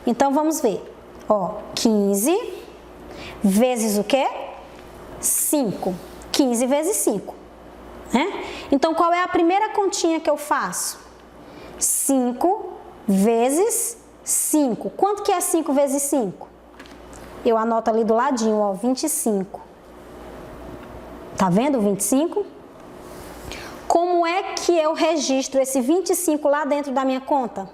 Então, vamos ver. Ó, 15 vezes o quê? 5. 15 vezes 5. Né? Então, qual é a primeira continha que eu faço? 5 vezes 5. Quanto que é 5 vezes 5? Eu anoto ali do ladinho, ó, 25. Tá vendo o 25? Como é que eu registro esse 25 lá dentro da minha conta?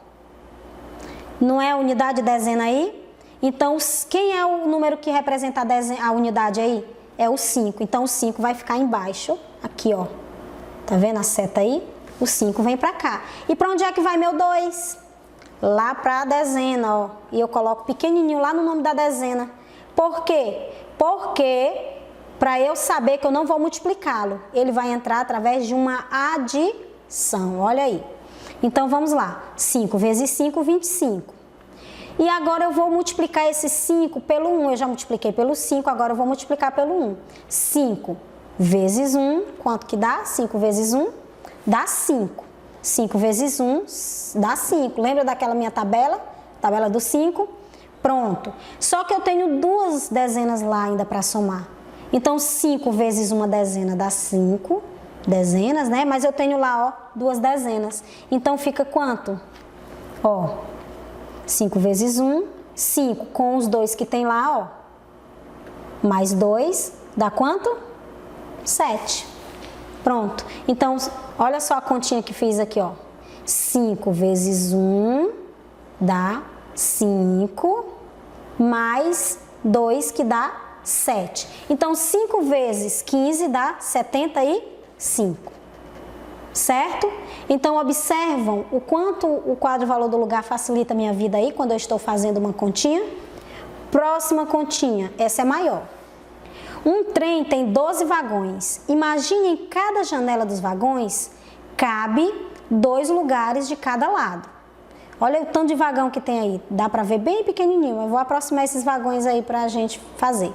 Não é a unidade dezena aí? Então, quem é o número que representa a unidade aí? É o 5. Então, o 5 vai ficar embaixo, aqui, ó. Tá vendo a seta aí? O 5 vem pra cá. E pra onde é que vai meu 2? Lá pra dezena, ó. E eu coloco pequenininho lá no nome da dezena. Por quê? Porque para eu saber que eu não vou multiplicá-lo, ele vai entrar através de uma adição. Olha aí. Então, vamos lá. 5 vezes 5, 25. E agora eu vou multiplicar esse 5 pelo 1. Eu já multipliquei pelo 5, agora eu vou multiplicar pelo 1. 5 vezes 1, quanto que dá? 5 vezes 1 dá 5. 5 vezes 1 dá 5. Lembra daquela minha tabela? Tabela do 5? Pronto. Só que eu tenho duas dezenas lá ainda para somar. Então, 5 vezes uma dezena dá 5 dezenas, né? Mas eu tenho lá, ó, duas dezenas. Então, fica quanto? Ó, 5 vezes 1, 5 com os 2 que tem lá, ó. Mais 2 dá quanto? 7. Pronto. Então, olha só a continha que fiz aqui, ó. 5 vezes 1 dá 5, mais 2 que dá 7. Então, 5 vezes 15 dá 75. Certo? Então, observam o quanto o quadro valor do lugar facilita a minha vida aí quando eu estou fazendo uma continha. Próxima continha, essa é maior. Um trem tem 12 vagões. Imagine em cada janela dos vagões cabe 2 lugares de cada lado. Olha o tanto de vagão que tem aí. Dá para ver bem pequenininho. Eu vou aproximar esses vagões aí para a gente fazer.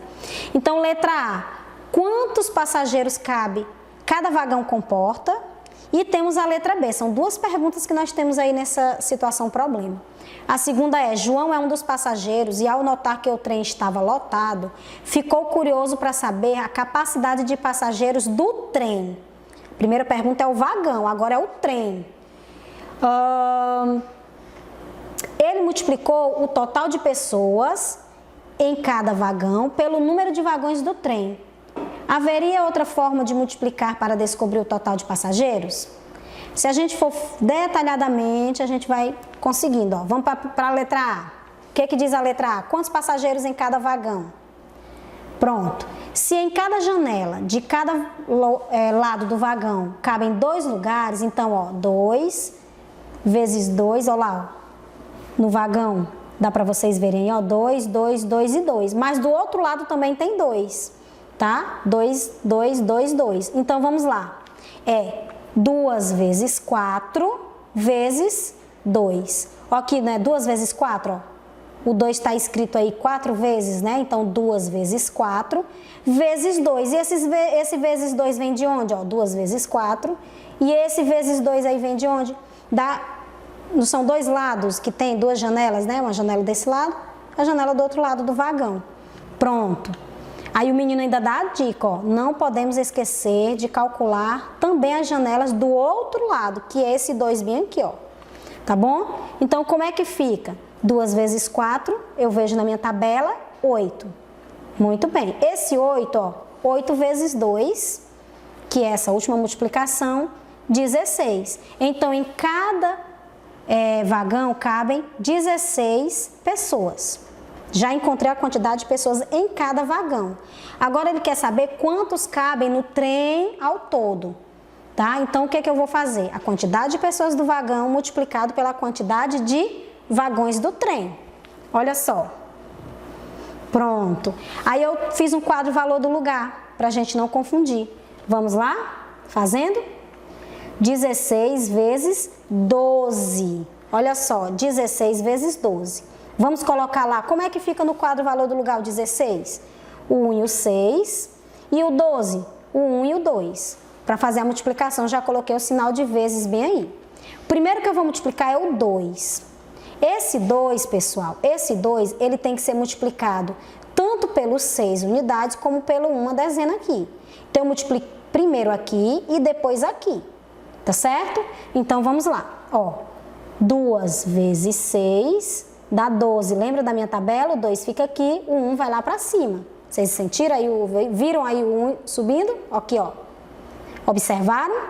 Então, letra A. Quantos passageiros cabe cada vagão comporta? E temos a letra B. São duas perguntas que nós temos aí nessa situação problema. A segunda é: João é um dos passageiros e ao notar que o trem estava lotado, ficou curioso para saber a capacidade de passageiros do trem. A primeira pergunta é o vagão, agora é o trem. Ele multiplicou o total de pessoas em cada vagão pelo número de vagões do trem. Haveria outra forma de multiplicar para descobrir o total de passageiros? Se a gente for detalhadamente, a gente vai conseguindo. Ó. Vamos para a letra A. O que diz a letra A? Quantos passageiros em cada vagão? Pronto. Se em cada janela de cada lado do vagão cabem 2 lugares, então, ó, 2 vezes 2, ó lá, ó, no vagão, dá para vocês verem, ó, 2, 2, 2 e 2. Mas do outro lado também tem 2, tá? 2, 2, 2, 2. Então, vamos lá. É 2 vezes 4 vezes 2. Ó, aqui, né? 2 vezes 4, ó. O 2 está escrito aí 4 vezes, né? Então, 2 vezes 4 vezes 2. E esse vezes 2 vem de onde? Ó, 2 vezes 4. E esse vezes 2 aí vem de onde? São 2 lados que tem 2 janelas, né? Uma janela desse lado, a janela do outro lado do vagão. Pronto. Aí o menino ainda dá a dica, ó. Não podemos esquecer de calcular também as janelas do outro lado, que é esse 2 bem aqui, ó. Tá bom? Então, como é que fica? 2 vezes 4, eu vejo na minha tabela, 8. Muito bem. Esse 8, ó, 8 vezes 2, que é essa última multiplicação, 16. Então, em cada vagão cabem 16 pessoas. Já encontrei a quantidade de pessoas em cada vagão. Agora ele quer saber quantos cabem no trem ao todo, tá? Então o que é que eu vou fazer? A quantidade de pessoas do vagão multiplicado pela quantidade de vagões do trem. Olha só. Pronto. Aí eu fiz um quadro valor do lugar, para a gente não confundir. Vamos lá? Fazendo? 16 vezes 12. Olha só, 16 vezes 12. Vamos colocar lá, como é que fica no quadro valor do lugar o 16? O 1 e o 6. E o 12? O 1 e o 2. Para fazer a multiplicação, já coloquei o sinal de vezes bem aí. O primeiro que eu vou multiplicar é o 2. Esse 2, pessoal, esse 2, ele tem que ser multiplicado tanto pelos 6 unidades, como pelo 1 dezena aqui. Então, eu multiplico primeiro aqui e depois aqui, tá certo? Então, vamos lá, ó. 2 vezes 6... dá 12, lembra da minha tabela? O 2 fica aqui, o 1 vai lá para cima. Vocês sentiram aí, viram aí o 1 subindo? Aqui, ó. Observaram?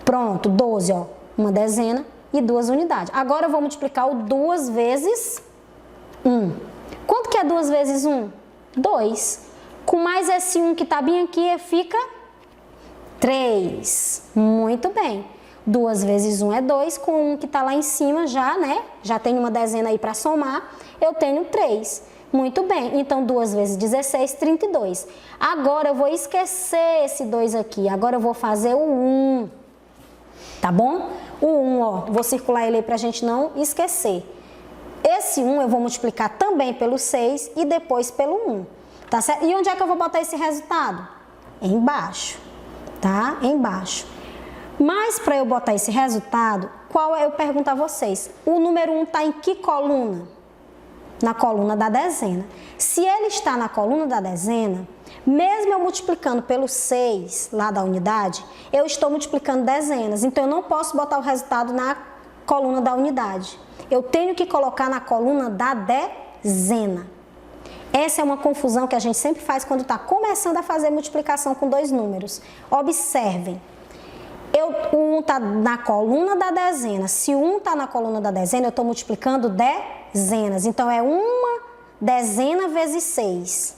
Pronto, 12, ó. Uma dezena e 2 unidades. Agora eu vou multiplicar o 2 vezes 1. Quanto que é 2 vezes 1? 2. Com mais esse 1 que tá bem aqui, fica 3. Muito bem. 2 vezes 1 é 2, com 1 que está lá em cima já, né? Já tem uma dezena aí para somar, eu tenho 3. Muito bem, então 2 vezes 16, 32. Agora eu vou esquecer esse 2 aqui, agora eu vou fazer o 1, tá bom? O 1, ó, vou circular ele aí para a gente não esquecer. Esse 1 eu vou multiplicar também pelo 6 e depois pelo 1, tá certo? E onde é que eu vou botar esse resultado? Embaixo, tá? Embaixo. Mas para eu botar esse resultado, qual é? Eu pergunto a vocês, o número 1 está em que coluna? Na coluna da dezena. Se ele está na coluna da dezena, mesmo eu multiplicando pelo 6 lá da unidade, eu estou multiplicando dezenas. Então eu não posso botar o resultado na coluna da unidade. Eu tenho que colocar na coluna da dezena. Essa é uma confusão que a gente sempre faz quando está começando a fazer multiplicação com 2 números. Observem. O 1 está na coluna da dezena. Se o 1 está na coluna da dezena, eu estou multiplicando dezenas. Então, é uma dezena vezes 6.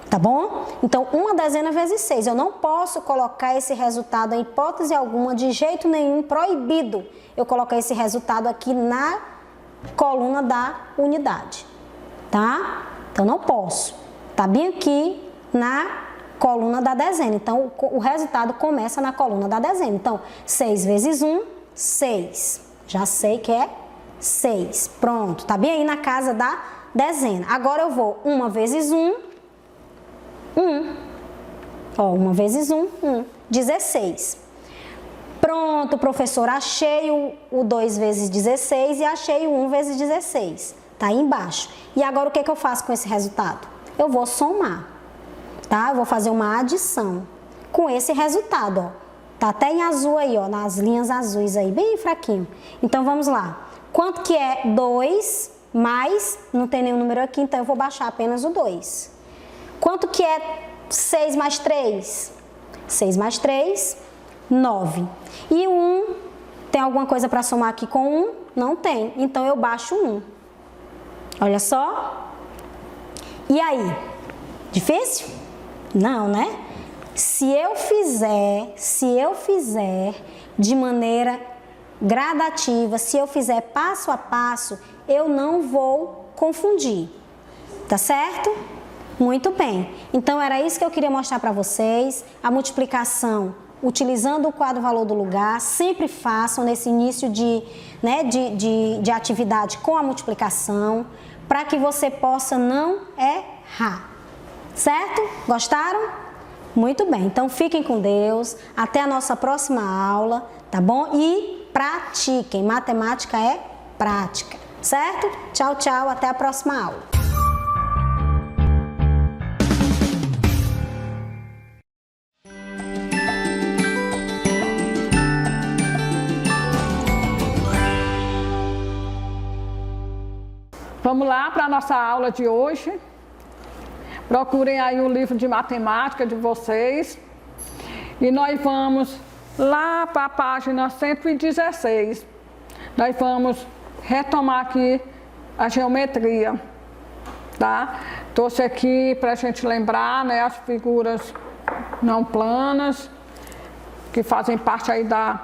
Tá bom? Então, uma dezena vezes 6. Eu não posso colocar esse resultado, em hipótese alguma, de jeito nenhum, proibido, eu colocar esse resultado aqui na coluna da unidade. Tá? Então, não posso. Tá bem aqui na coluna da dezena. Então, o resultado começa na coluna da dezena. Então, 6 vezes 1, 6. Já sei que é 6. Pronto, tá bem aí na casa da dezena. Agora eu vou 1 vezes 1, 1. Ó, 1 vezes 1, 1. 16. Pronto, professor, achei o 2 vezes 16 e achei o 1 vezes 16. Tá aí embaixo. E agora o que eu faço com esse resultado? Eu vou somar. Tá? Eu vou fazer uma adição com esse resultado, ó. Tá até em azul aí, ó, nas linhas azuis aí, bem fraquinho. Então, vamos lá. Quanto que é 2 mais, não tem nenhum número aqui, então eu vou baixar apenas o 2. Quanto que é 6 mais 3? 6 mais 3, 9. E o 1, tem alguma coisa para somar aqui com 1? Não tem, então eu baixo 1. Olha só. E aí? Difícil? Não, né? Se eu fizer de maneira gradativa, se eu fizer passo a passo, eu não vou confundir, tá certo? Muito bem. Então, era isso que eu queria mostrar para vocês. A multiplicação, utilizando o quadro valor do lugar, sempre façam nesse início de atividade com a multiplicação, para que você possa não errar. Certo? Gostaram? Muito bem, então fiquem com Deus, até a nossa próxima aula, tá bom? E pratiquem, matemática é prática, certo? Tchau, tchau, até a próxima aula. Vamos lá para a nossa aula de hoje. Procurem aí o livro de matemática de vocês. E nós vamos lá para a página 116. nós vamos retomar aqui a geometria, tá? Trouxe aqui para a gente lembrar, né, as figuras não planas, que fazem parte aí da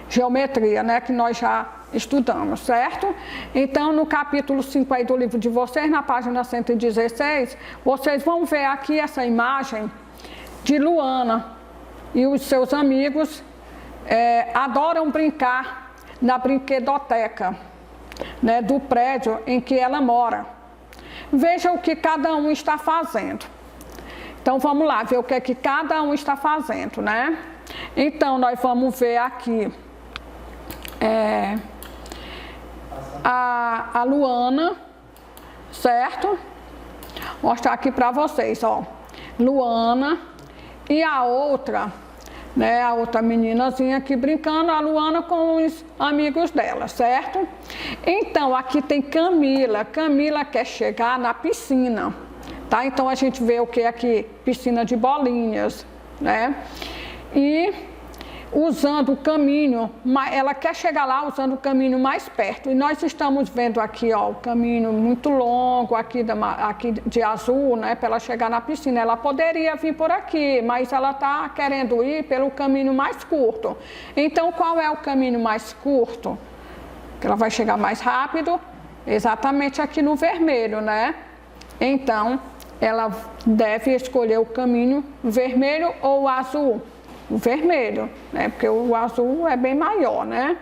geometria, né, que nós já estudamos, certo? Então, no capítulo 5 aí do livro de vocês, na página 116, vocês vão ver aqui essa imagem de Luana e os seus amigos adoram brincar na brinquedoteca, né, do prédio em que ela mora. Veja o que cada um está fazendo. Então, vamos lá ver o que é que cada um está fazendo, né? Então, nós vamos ver aqui a Luana, certo? Vou mostrar aqui para vocês, ó. Luana e a outra, né? A outra meninazinha aqui brincando, a Luana com os amigos dela, certo? Então, aqui tem Camila. Camila quer chegar na piscina, tá? Então, a gente vê o que aqui? Piscina de bolinhas, né? E usando o caminho, ela quer chegar lá usando o caminho mais perto. E nós estamos vendo aqui, ó, o caminho muito longo, aqui de azul, né, para ela chegar na piscina. Ela poderia vir por aqui, mas ela está querendo ir pelo caminho mais curto. Então, qual é o caminho mais curto? Que ela vai chegar mais rápido, exatamente aqui no vermelho, né? Então, ela deve escolher o caminho vermelho ou azul. O vermelho, né? Porque o azul é bem maior, né?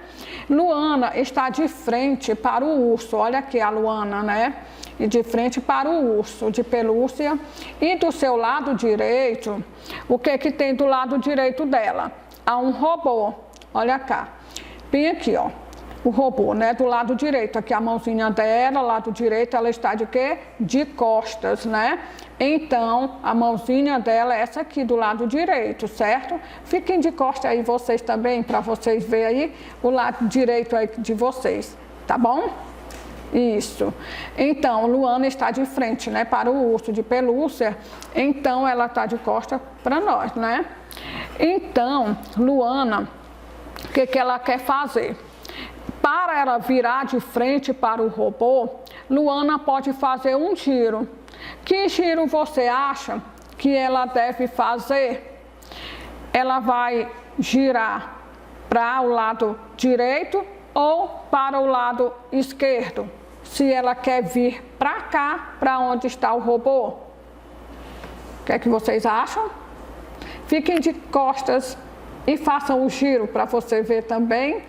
Luana está de frente para o urso. Olha aqui a Luana, né? E de frente para o urso de pelúcia. E do seu lado direito, o que que tem do lado direito dela? Há um robô. Olha cá. Bem aqui, ó. O robô, né? Do lado direito. Aqui a mãozinha dela, lado direito, ela está de quê? De costas, né? Então, a mãozinha dela é essa aqui do lado direito, certo? Fiquem de costas aí vocês também, para vocês verem aí o lado direito aí de vocês, tá bom? Isso. Então, Luana está de frente, né? Para o urso de pelúcia. Então, ela está de costas para nós, né? Então, Luana, o que que ela quer fazer? Para ela virar de frente para o robô, Luana pode fazer um giro. Que giro você acha que ela deve fazer? Ela vai girar para o lado direito ou para o lado esquerdo? Se ela quer vir para cá, para onde está o robô? O que é que vocês acham? Fiquem de costas e façam o giro para você ver também.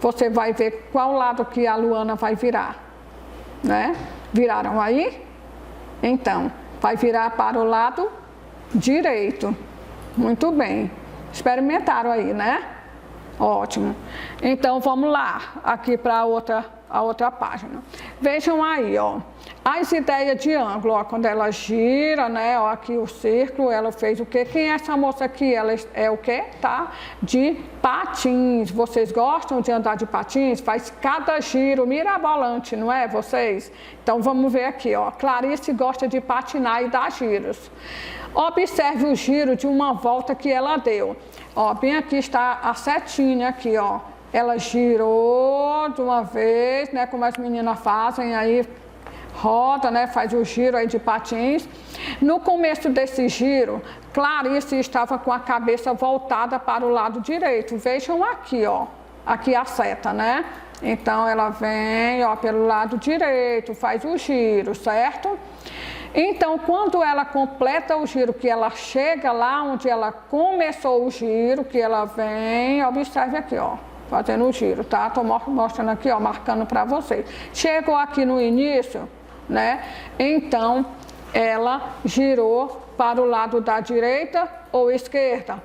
Você vai ver qual lado que a Luana vai virar, né? Viraram aí? Então, vai virar para o lado direito. Muito bem. Experimentaram aí, né? Ótimo. Então, vamos lá, aqui para a outra página. Vejam aí, ó. As ideias de ângulo, ó, quando ela gira, né, ó, aqui o círculo, ela fez o quê? Quem é essa moça aqui? Ela é o quê? Tá? De patins. Vocês gostam de andar de patins? Faz cada giro mirabolante, não é, vocês? Então, vamos ver aqui, ó. Clarice gosta de patinar e dar giros. Observe o giro de uma volta que ela deu. Ó, bem aqui está a setinha aqui, ó. Ela girou de uma vez, né, como as meninas fazem aí, roda, né, faz o giro aí de patins. No começo desse giro, Clarice estava com a cabeça voltada para o lado direito. Vejam aqui, ó, aqui a seta, né? Então, ela vem, ó, pelo lado direito, faz o giro, certo? Então, quando ela completa o giro, que ela chega lá onde ela começou o giro, que ela vem, observe aqui, ó, fazendo o giro, tá? Tô mostrando aqui, ó, marcando para vocês. Chegou aqui no início, né? Então, ela girou para o lado da direita ou esquerda?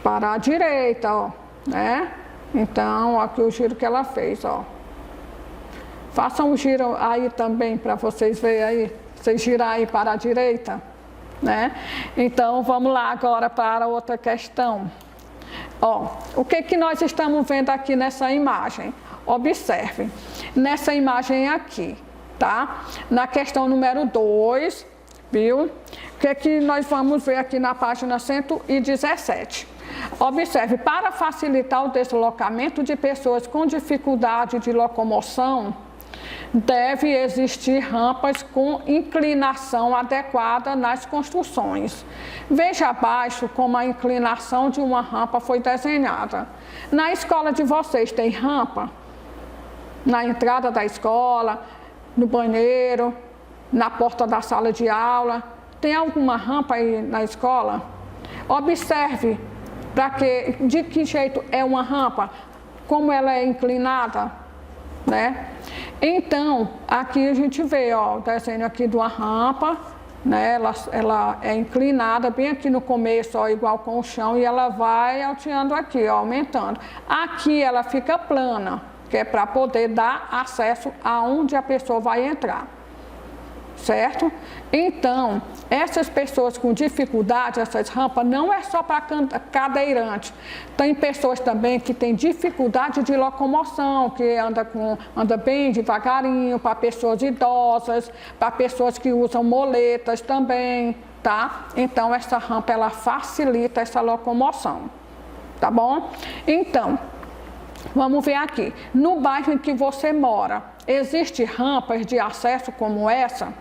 Para a direita, ó, né? Então, aqui o giro que ela fez, ó. Façam um giro aí também para vocês verem aí. Vocês girar aí para a direita, né? Então, vamos lá agora para outra questão. Ó, o que que nós estamos vendo aqui nessa imagem? Observe, nessa imagem aqui, tá? Na questão número 2, viu? O que que nós vamos ver aqui na página 117? Observe, para facilitar o deslocamento de pessoas com dificuldade de locomoção, deve existir rampas com inclinação adequada nas construções. Veja abaixo como a inclinação de uma rampa foi desenhada. Na escola de vocês tem rampa? Na entrada da escola, no banheiro, na porta da sala de aula? Tem alguma rampa aí na escola? Observe de que jeito é uma rampa, como ela é inclinada, né? Então, aqui a gente vê, ó, o desenho aqui de uma rampa, né? Ela é inclinada bem aqui no começo, ó, igual com o chão, e ela vai alteando aqui, ó, aumentando. Aqui ela fica plana, que é para poder dar acesso aonde a pessoa vai entrar. Certo? Então, essas pessoas com dificuldade, essas rampas, não é só para cadeirante. Tem pessoas também que têm dificuldade de locomoção, que anda bem devagarinho, para pessoas idosas, para pessoas que usam moletas também, tá? Então, essa rampa, ela facilita essa locomoção, tá bom? Então, vamos ver aqui. No bairro em que você mora, existem rampas de acesso como essa?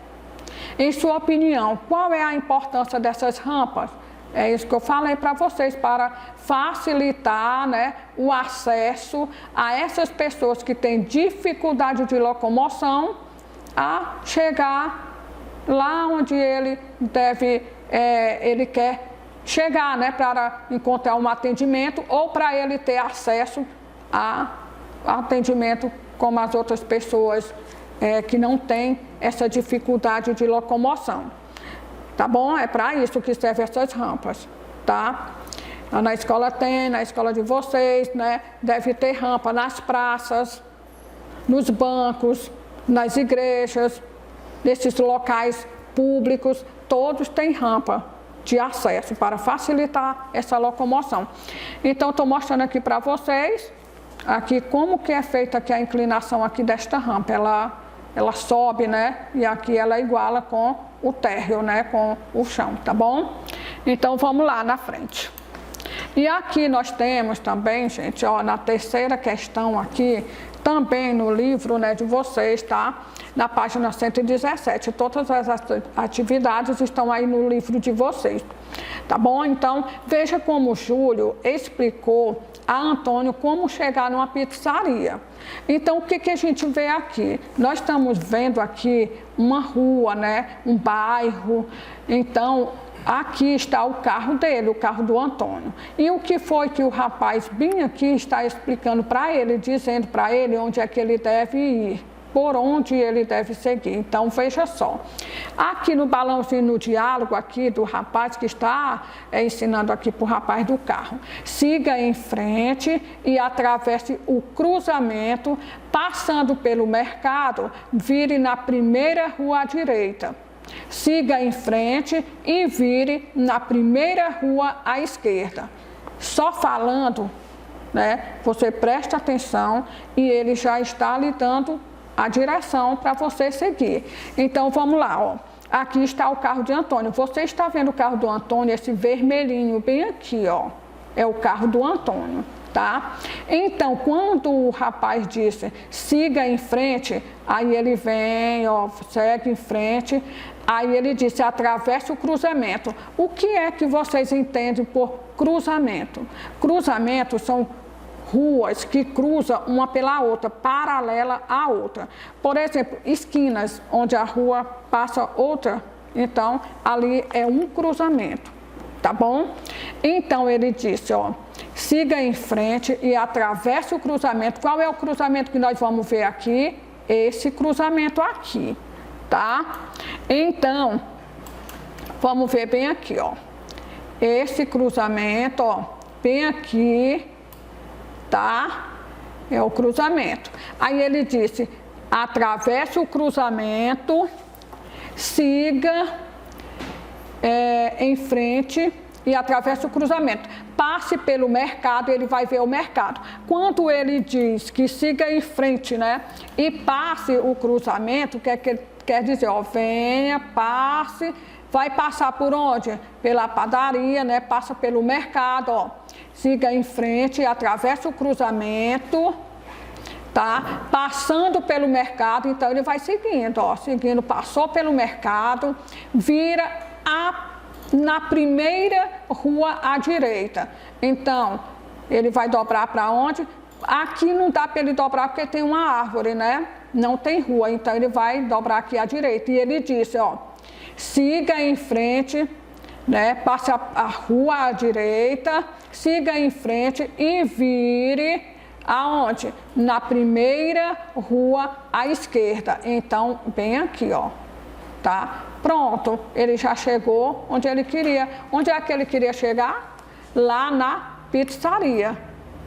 Em sua opinião, qual é a importância dessas rampas? É isso que eu falei para vocês, para facilitar, né, o acesso a essas pessoas que têm dificuldade de locomoção a chegar lá onde ele quer chegar, né, para encontrar um atendimento ou para ele ter acesso a atendimento como as outras pessoas que não têm essa dificuldade de locomoção. Tá bom? É para isso que servem essas rampas, tá? Na escola tem, na escola de vocês, né? Deve ter rampa nas praças, nos bancos, nas igrejas, nesses locais públicos, todos têm rampa de acesso para facilitar essa locomoção. Então, estou mostrando aqui para vocês, aqui como que é feita aqui a inclinação aqui desta rampa. Ela sobe, né? E aqui ela iguala com o térreo, né? Com o chão, tá bom? Então, vamos lá na frente. E aqui nós temos também, gente, ó, na terceira questão aqui, também no livro, né, de vocês, tá? Na página 117, todas as atividades estão aí no livro de vocês, tá bom? Então, veja como o Júlio explicou a Antônio como chegar numa pizzaria. Então, o que a gente vê aqui? Nós estamos vendo aqui uma rua, né? Um bairro. Então, aqui está o carro dele, o carro do Antônio. E o que foi que o rapaz bem aqui está explicando para ele, dizendo para ele onde é que ele deve ir, por onde ele deve seguir. Então, veja só. Aqui no balãozinho, no diálogo aqui do rapaz que está ensinando aqui para o rapaz do carro. Siga em frente e atravesse o cruzamento, passando pelo mercado, vire na primeira rua à direita. Siga em frente e vire na primeira rua à esquerda. Só falando, né? Você presta atenção e ele já está lhe dando a direção para você seguir. Então, vamos lá, ó. Aqui está o carro de Antônio. Você está vendo o carro do Antônio, esse vermelhinho bem aqui, ó. É o carro do Antônio, tá? Então, quando o rapaz disse, siga em frente, aí ele vem, ó, segue em frente. Aí ele disse, atravesse o cruzamento. O que é que vocês entendem por cruzamento? Cruzamento são ruas que cruzam uma pela outra, paralela à outra. Por exemplo, esquinas, onde a rua passa outra, então ali é um cruzamento, tá bom? Então ele disse, ó, siga em frente e atravesse o cruzamento. Qual é o cruzamento que nós vamos ver aqui? Esse cruzamento aqui, tá? Então, vamos ver bem aqui, ó. Esse cruzamento, ó, bem aqui, tá? É o cruzamento. Aí ele disse, atravesse o cruzamento, siga em frente e atravesse o cruzamento. Passe pelo mercado, ele vai ver o mercado. Quando ele diz que siga em frente, né? E passe o cruzamento, quer dizer, ó, venha, passe, vai passar por onde? Pela padaria, né? Passa pelo mercado, ó. siga em frente, atravessa o cruzamento, tá? Passando pelo mercado, então ele vai seguindo, ó, seguindo, passou pelo mercado, vira na primeira rua à direita. Então, ele vai dobrar para onde? Aqui não dá para ele dobrar porque tem uma árvore, né? Não tem rua, então ele vai dobrar aqui à direita. E ele disse, ó, siga em frente, né? Passe a rua à direita, siga em frente e vire aonde? Na primeira rua à esquerda. Então, bem aqui, ó, tá? Pronto, ele já chegou onde ele queria. Onde é que ele queria chegar? Lá na pizzaria,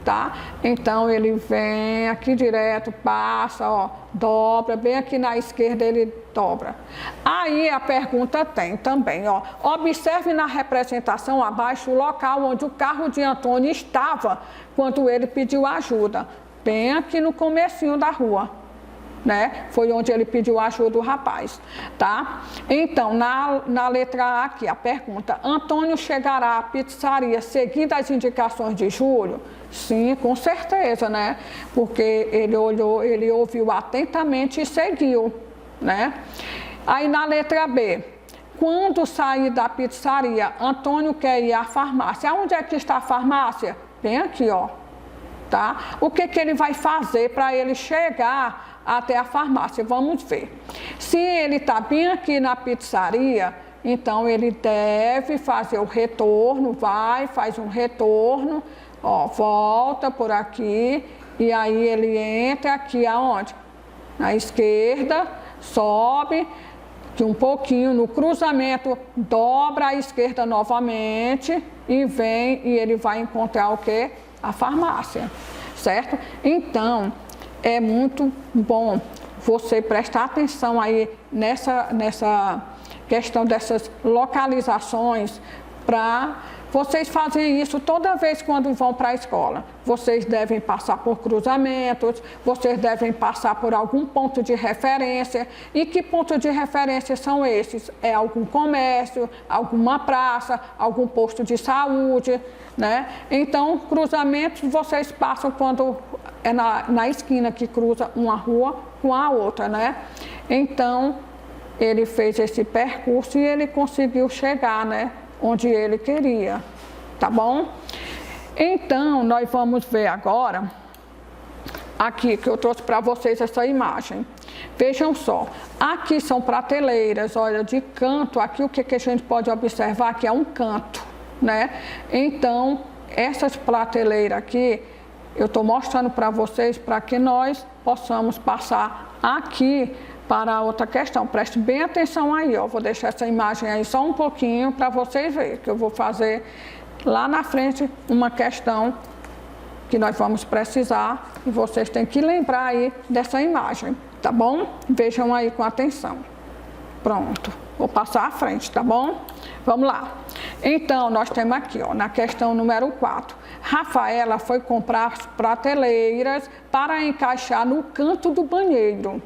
tá? Então, ele vem aqui direto, passa, ó, dobra, bem aqui na esquerda ele dobra. Aí a pergunta tem também, ó, observe na representação abaixo o local onde o carro de Antônio estava quando ele pediu ajuda, bem aqui no comecinho da rua, né? Foi onde ele pediu ajuda do rapaz, tá? Então, na letra A aqui, a pergunta, Antônio chegará à pizzaria seguindo as indicações de Júlio? Sim, com certeza, né? Porque ele olhou, ele ouviu atentamente e seguiu, né? Aí na letra B, quando sair da pizzaria, Antônio quer ir à farmácia. Onde é que está a farmácia? Bem aqui, ó, tá? O que ele vai fazer para ele chegar até a farmácia? Vamos ver. Se ele está bem aqui na pizzaria, então ele deve fazer o retorno, faz um retorno, ó, volta por aqui e aí ele entra aqui aonde? Na esquerda, sobe de um pouquinho no cruzamento, dobra à esquerda novamente e vem e ele vai encontrar o quê? A farmácia, certo? Então, é muito bom você prestar atenção aí nessa questão dessas localizações para vocês fazerem isso toda vez quando vão para a escola. Vocês devem passar por cruzamentos, vocês devem passar por algum ponto de referência. E que ponto de referência são esses? É algum comércio, alguma praça, algum posto de saúde, né? Então, cruzamentos vocês passam quando é na esquina que cruza uma rua com a outra, né? Então, ele fez esse percurso e ele conseguiu chegar, né, onde ele queria, tá bom? Então, nós vamos ver agora, aqui que eu trouxe para vocês essa imagem. Vejam só, aqui são prateleiras, olha, de canto, aqui o que a gente pode observar que é um canto, né? Então, essas prateleiras aqui, eu estou mostrando para vocês para que nós possamos passar aqui para outra questão. Preste bem atenção aí, ó. Vou deixar essa imagem aí só um pouquinho para vocês verem, que eu vou fazer lá na frente uma questão que nós vamos precisar e vocês têm que lembrar aí dessa imagem, tá bom? Vejam aí com atenção. Pronto, vou passar à frente, tá bom? Vamos lá. Então, nós temos aqui, ó, na questão número 4. Rafaela foi comprar as prateleiras para encaixar no canto do banheiro.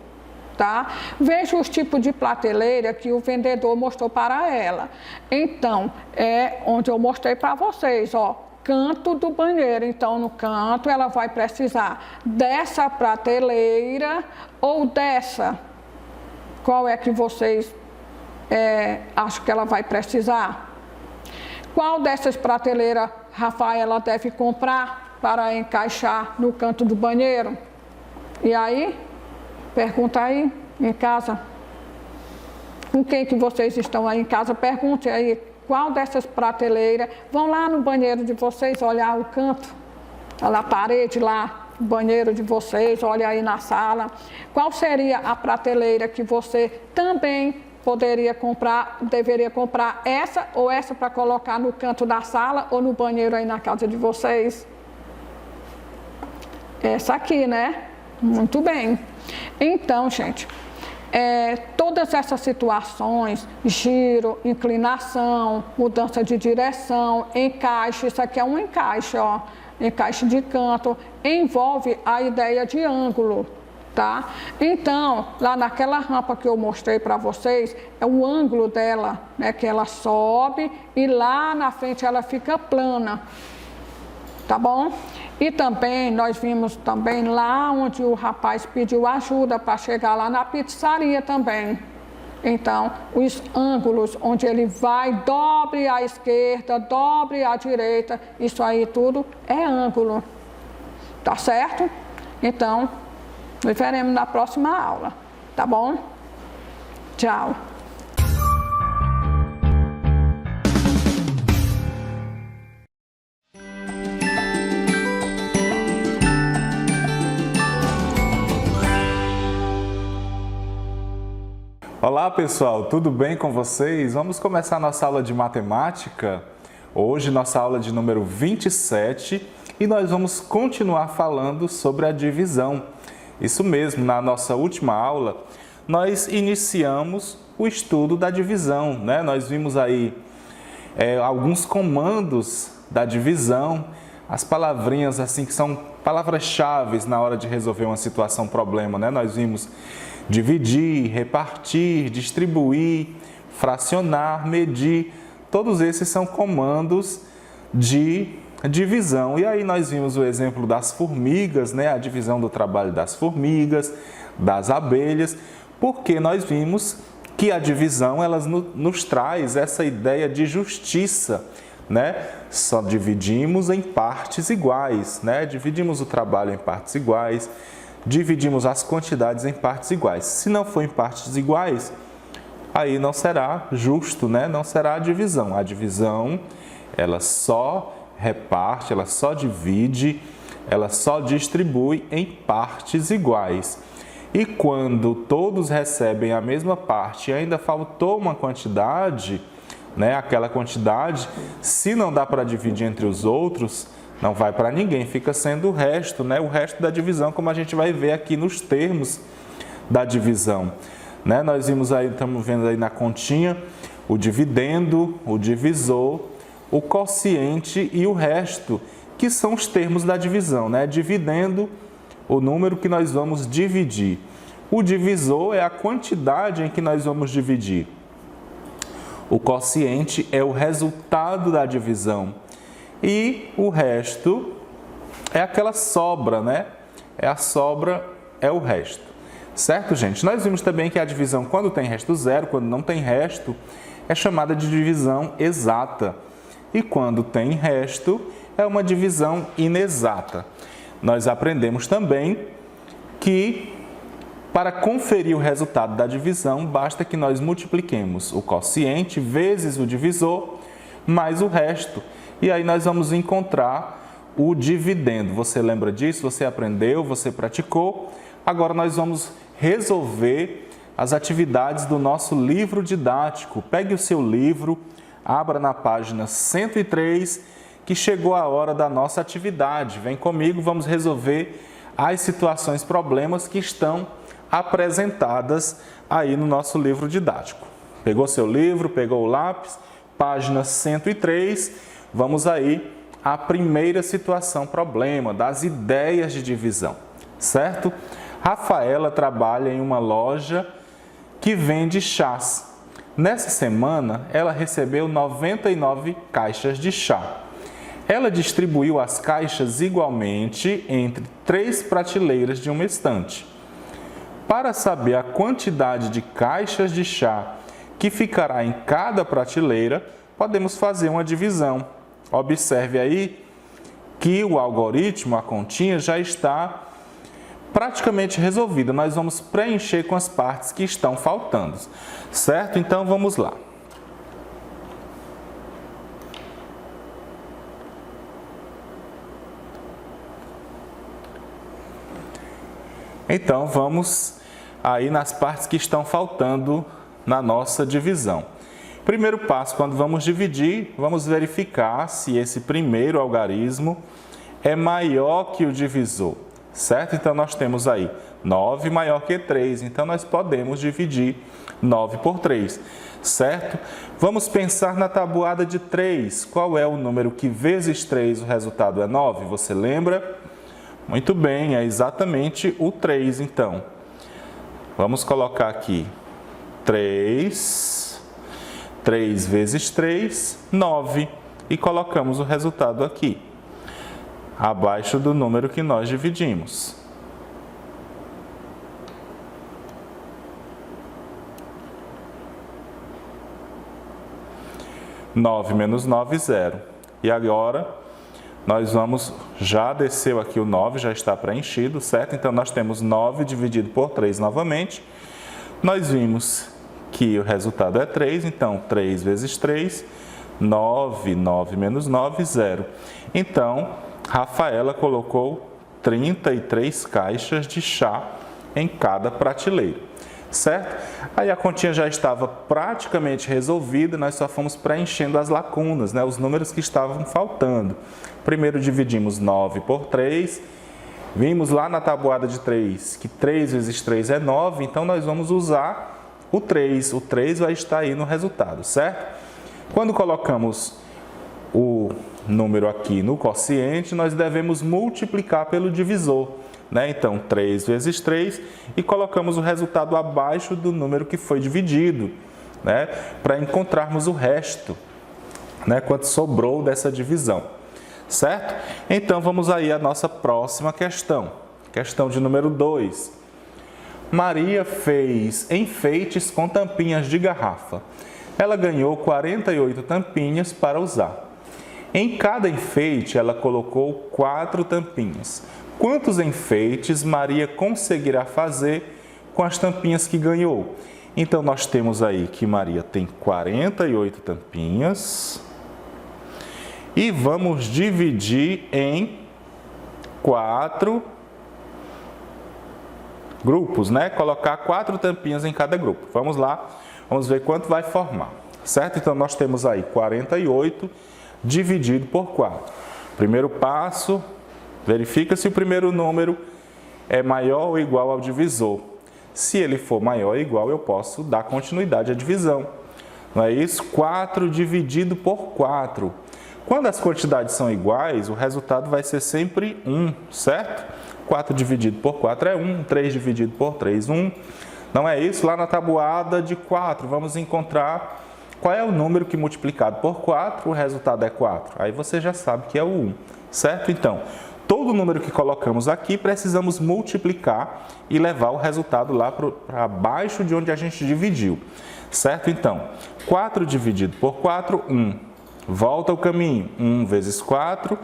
Tá? Veja os tipos de prateleira que o vendedor mostrou para ela. Então, é onde eu mostrei para vocês, ó, canto do banheiro. Então, no canto, ela vai precisar dessa prateleira ou dessa. Qual é que vocês acham que ela vai precisar? Qual dessas prateleiras Rafaela deve comprar para encaixar no canto do banheiro? E aí? Pergunta aí em casa. Com quem que vocês estão aí em casa? Pergunte aí qual dessas prateleiras. Vão lá no banheiro de vocês olhar o canto, olha a parede lá, o banheiro de vocês, olha aí na sala. Qual seria a prateleira que você também poderia comprar, deveria comprar essa ou essa para colocar no canto da sala ou no banheiro aí na casa de vocês? Essa aqui, né? Muito bem. Então, gente, todas essas situações, giro, inclinação, mudança de direção, encaixe, isso aqui é um encaixe, ó, encaixe de canto, envolve a ideia de ângulo, tá? Então, lá naquela rampa que eu mostrei para vocês, é o ângulo dela, né, que ela sobe e lá na frente ela fica plana. tá bom? E também nós vimos também lá onde o rapaz pediu ajuda para chegar lá na pizzaria também. Então, os ângulos onde ele vai, dobre à esquerda, dobre à direita, isso aí tudo é ângulo, tá certo? Então, nos veremos na próxima aula, tá bom? Tchau! Olá pessoal, tudo bem com vocês? Vamos começar nossa aula de matemática. Hoje nossa aula de número 27 e nós vamos continuar falando sobre a divisão. Isso mesmo, na nossa última aula nós iniciamos o estudo da divisão, né? Nós vimos aí alguns comandos da divisão, as palavrinhas assim que são palavras-chave na hora de resolver uma situação, problema, né? Nós vimos dividir, repartir, distribuir, fracionar, medir. Todos esses são comandos de divisão. E aí nós vimos o exemplo das formigas, né? A divisão do trabalho das formigas, das abelhas, porque nós vimos que a divisão ela nos traz essa ideia de justiça, né? Só dividimos em partes iguais, né? Dividimos o trabalho em partes iguais, dividimos as quantidades em partes iguais. Se não for em partes iguais, aí não será justo, né? Não será a divisão. A divisão, ela só reparte, ela só divide, ela só distribui em partes iguais. E quando todos recebem a mesma parte e ainda faltou uma quantidade, né? Aquela quantidade, se não dá para dividir entre os outros, não vai para ninguém, fica sendo o resto, né? O resto da divisão, como a gente vai ver aqui nos termos da divisão, né? Nós vimos aí, estamos vendo aí na continha, o dividendo, o divisor, o quociente e o resto, que são os termos da divisão, né? Dividendo, o número que nós vamos dividir. O divisor é a quantidade em que nós vamos dividir. O quociente é o resultado da divisão. E o resto é aquela sobra, né? A sobra é o resto. Certo, gente? Nós vimos também que a divisão, quando tem resto zero, quando não tem resto, é chamada de divisão exata. E quando tem resto, é uma divisão inexata. Nós aprendemos também que para conferir o resultado da divisão, basta que nós multipliquemos o quociente vezes o divisor mais o resto. E aí nós vamos encontrar o dividendo. Você lembra disso? Você aprendeu? Você praticou? Agora nós vamos resolver as atividades do nosso livro didático. Pegue o seu livro, abra na página 103, que chegou a hora da nossa atividade. Vem comigo, vamos resolver as situações, problemas que estão apresentadas aí no nosso livro didático. Pegou seu livro, pegou o lápis, página 103, vamos aí à primeira situação, problema, das ideias de divisão, certo? Rafaela trabalha em uma loja que vende chás. Nessa semana, ela recebeu 99 caixas de chá. Ela distribuiu as caixas igualmente entre 3 prateleiras de uma estante. Para saber a quantidade de caixas de chá que ficará em cada prateleira, podemos fazer uma divisão. Observe aí que o algoritmo, a continha, já está praticamente resolvida. Nós vamos preencher com as partes que estão faltando, certo? Então, vamos lá. Então, vamos aí nas partes que estão faltando na nossa divisão. Primeiro passo, quando vamos dividir, vamos verificar se esse primeiro algarismo é maior que o divisor, certo? Então, nós temos aí 9 maior que 3, então nós podemos dividir 9 por 3, certo? Vamos pensar na tabuada de 3. Qual é o número que vezes 3 o resultado é 9? Você lembra? Muito bem, é exatamente o 3, então. Vamos colocar aqui 3 vezes 3, 9. E colocamos o resultado aqui. abaixo do número que nós dividimos. Nove menos 9, 0. E agora, nós vamos, já desceu aqui o 9, já está preenchido, certo? Então, nós temos 9 dividido por 3 novamente. Nós vimos que o resultado é 3, então 3 vezes 3, 9, 9 menos 9, 0. Então, Rafaela colocou 33 caixas de chá em cada prateleira. Certo? Aí a continha já estava praticamente resolvida, nós só fomos preenchendo as lacunas, né? Os números que estavam faltando. Primeiro dividimos 9 por 3, vimos lá na tabuada de 3 que 3 vezes 3 é 9, então nós vamos usar o 3 vai estar aí no resultado, certo? Quando colocamos o número aqui no quociente, nós devemos multiplicar pelo divisor. Então, 3 vezes 3 e colocamos o resultado abaixo do número que foi dividido, para encontrarmos o resto, quanto sobrou dessa divisão, certo? Então, vamos aí à nossa próxima questão, questão de número 2. Maria fez enfeites com tampinhas de garrafa. Ela ganhou 48 tampinhas para usar. Em cada enfeite, ela colocou 4 tampinhas. Quantos enfeites Maria conseguirá fazer com as tampinhas que ganhou? Então, nós temos aí que Maria tem 48 tampinhas e vamos dividir em 4 grupos, Colocar 4 tampinhas em cada grupo. Vamos lá, vamos ver quanto vai formar, certo? Então, nós temos aí 48 dividido por 4. Primeiro passo, verifica se o primeiro número é maior ou igual ao divisor. Se ele for maior ou igual, eu posso dar continuidade à divisão. Não é isso? 4 dividido por 4. Quando as quantidades são iguais, o resultado vai ser sempre 1, certo? 4 dividido por 4 é 1, 3 dividido por 3, 1. Não é isso? Lá na tabuada de 4, vamos encontrar qual é o número que multiplicado por 4, o resultado é 4. Aí você já sabe que é o 1, certo? Então, todo número que colocamos aqui, precisamos multiplicar e levar o resultado lá para baixo de onde a gente dividiu, certo? Então, 4 dividido por 4, 1. Volta o caminho, 1 vezes 4,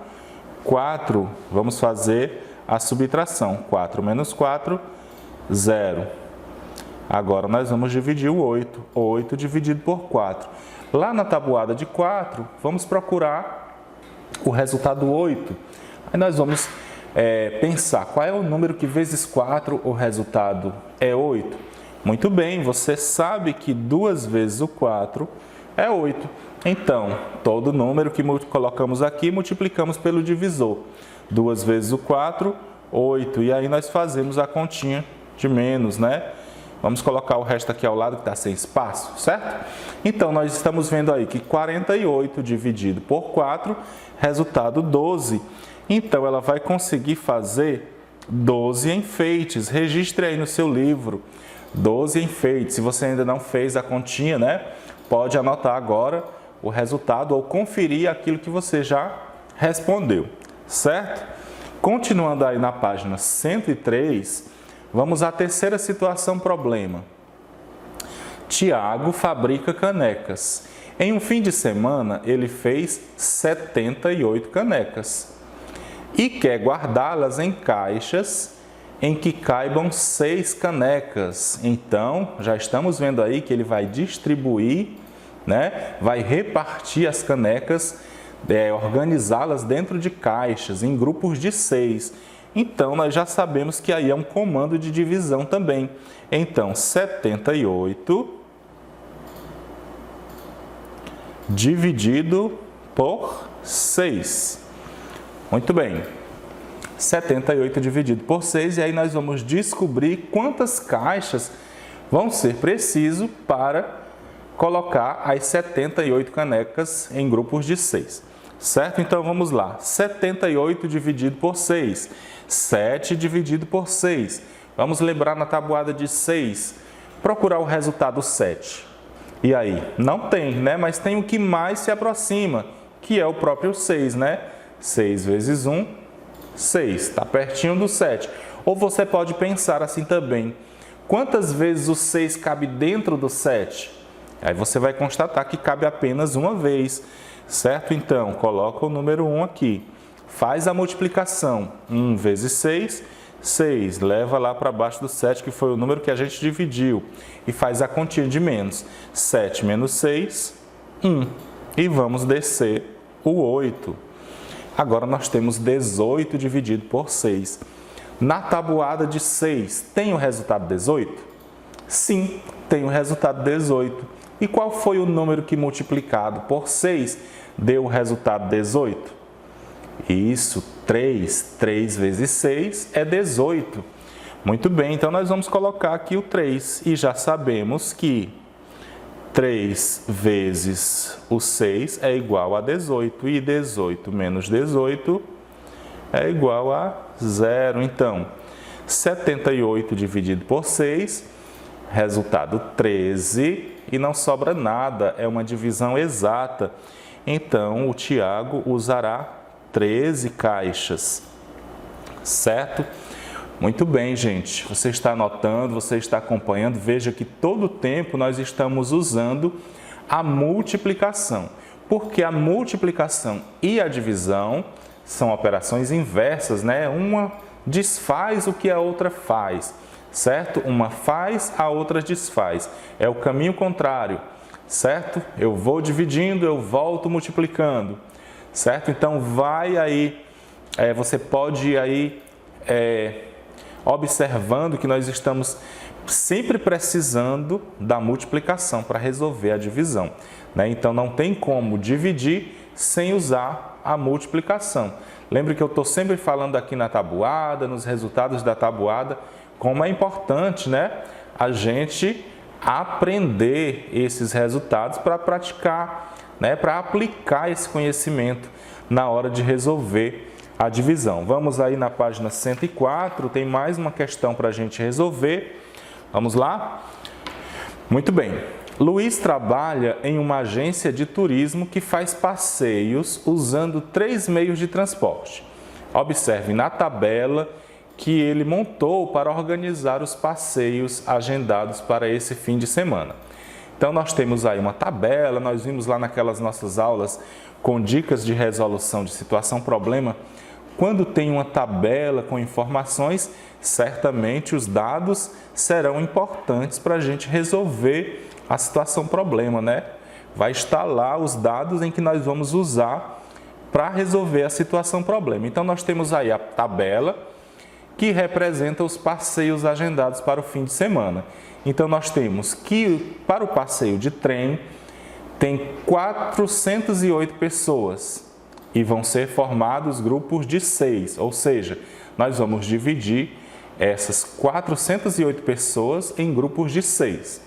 4, vamos fazer a subtração, 4 menos 4, 0. Agora, nós vamos dividir o 8, 8 dividido por 4. Lá na tabuada de 4, vamos procurar o resultado 8. Aí nós vamos pensar qual é o número que vezes 4 o resultado é 8. Muito bem, você sabe que 2 vezes o 4 é 8. Então, todo número que colocamos aqui, multiplicamos pelo divisor. 2 vezes o 4, 8. E aí nós fazemos a continha de menos, Vamos colocar o resto aqui ao lado que está sem espaço, certo? Então, nós estamos vendo aí que 48 dividido por 4, resultado 12. Então, ela vai conseguir fazer 12 enfeites. Registre aí no seu livro, 12 enfeites. Se você ainda não fez a continha, pode anotar agora o resultado ou conferir aquilo que você já respondeu, certo? Continuando aí na página 103, vamos à terceira situação problema. Tiago fabrica canecas. Em um fim de semana, ele fez 78 canecas e quer guardá-las em caixas em que caibam 6 canecas. Então, já estamos vendo aí que ele vai distribuir, vai repartir as canecas, organizá-las dentro de caixas, em grupos de 6. Então, nós já sabemos que aí é um comando de divisão também. Então, 78 dividido por 6. Muito bem. 78 dividido por 6, e aí nós vamos descobrir quantas caixas vão ser preciso para colocar as 78 canecas em grupos de 6. Certo? Então, vamos lá. 78 dividido por 6. 7 dividido por 6. Vamos lembrar na tabuada de 6. Procurar o resultado 7. E aí? Não tem, Mas tem o que mais se aproxima, que é o próprio 6, 6 vezes 1, 6, está pertinho do 7. Ou você pode pensar assim também, quantas vezes o 6 cabe dentro do 7? Aí você vai constatar que cabe apenas uma vez, certo? Então, coloca o número 1 aqui. Faz a multiplicação, 1 vezes 6, 6, leva lá para baixo do 7, que foi o número que a gente dividiu, e faz a continha de menos. 7 menos 6, 1. E vamos descer o 8. Agora nós temos 18 dividido por 6. Na tabuada de 6, tem o resultado 18? Sim, tem o resultado 18. E qual foi o número que multiplicado por 6 deu o resultado 18? Isso, 3. 3 vezes 6 é 18. Muito bem, então nós vamos colocar aqui o 3. E já sabemos que 3 vezes o 6 é igual a 18. E 18 menos 18 é igual a 0. Então, 78 dividido por 6, resultado 13. E não sobra nada, é uma divisão exata. Então, o Tiago usará 13 caixas, certo? Muito bem, gente. Você está anotando, você está acompanhando. Veja que todo o tempo nós estamos usando a multiplicação, porque a multiplicação e a divisão são operações inversas, né? Uma desfaz o que a outra faz, certo? Uma faz, a outra desfaz. É o caminho contrário, certo? Eu vou dividindo, eu volto multiplicando. Certo? Então, vai aí, você pode ir aí observando que nós estamos sempre precisando da multiplicação para resolver a divisão, né? Então, não tem como dividir sem usar a multiplicação. Lembre que eu estou sempre falando aqui na tabuada, nos resultados da tabuada, como é importante, né, a gente aprender esses resultados para praticar, né, para aplicar esse conhecimento na hora de resolver a divisão. Vamos aí na página 104, tem mais uma questão para a gente resolver. Vamos lá? Muito bem. Luiz trabalha em uma agência de turismo que faz passeios usando 3 meios de transporte. Observe na tabela que ele montou para organizar os passeios agendados para esse fim de semana. Então, nós temos aí uma tabela, nós vimos lá naquelas nossas aulas com dicas de resolução de situação-problema. Quando tem uma tabela com informações, certamente os dados serão importantes para a gente resolver a situação-problema, né? Vai estar lá os dados em que nós vamos usar para resolver a situação-problema. Então, nós temos aí a tabela que representa os passeios agendados para o fim de semana. Então, nós temos que, para o passeio de trem, tem 408 pessoas e vão ser formados grupos de 6, ou seja, nós vamos dividir essas 408 pessoas em grupos de 6,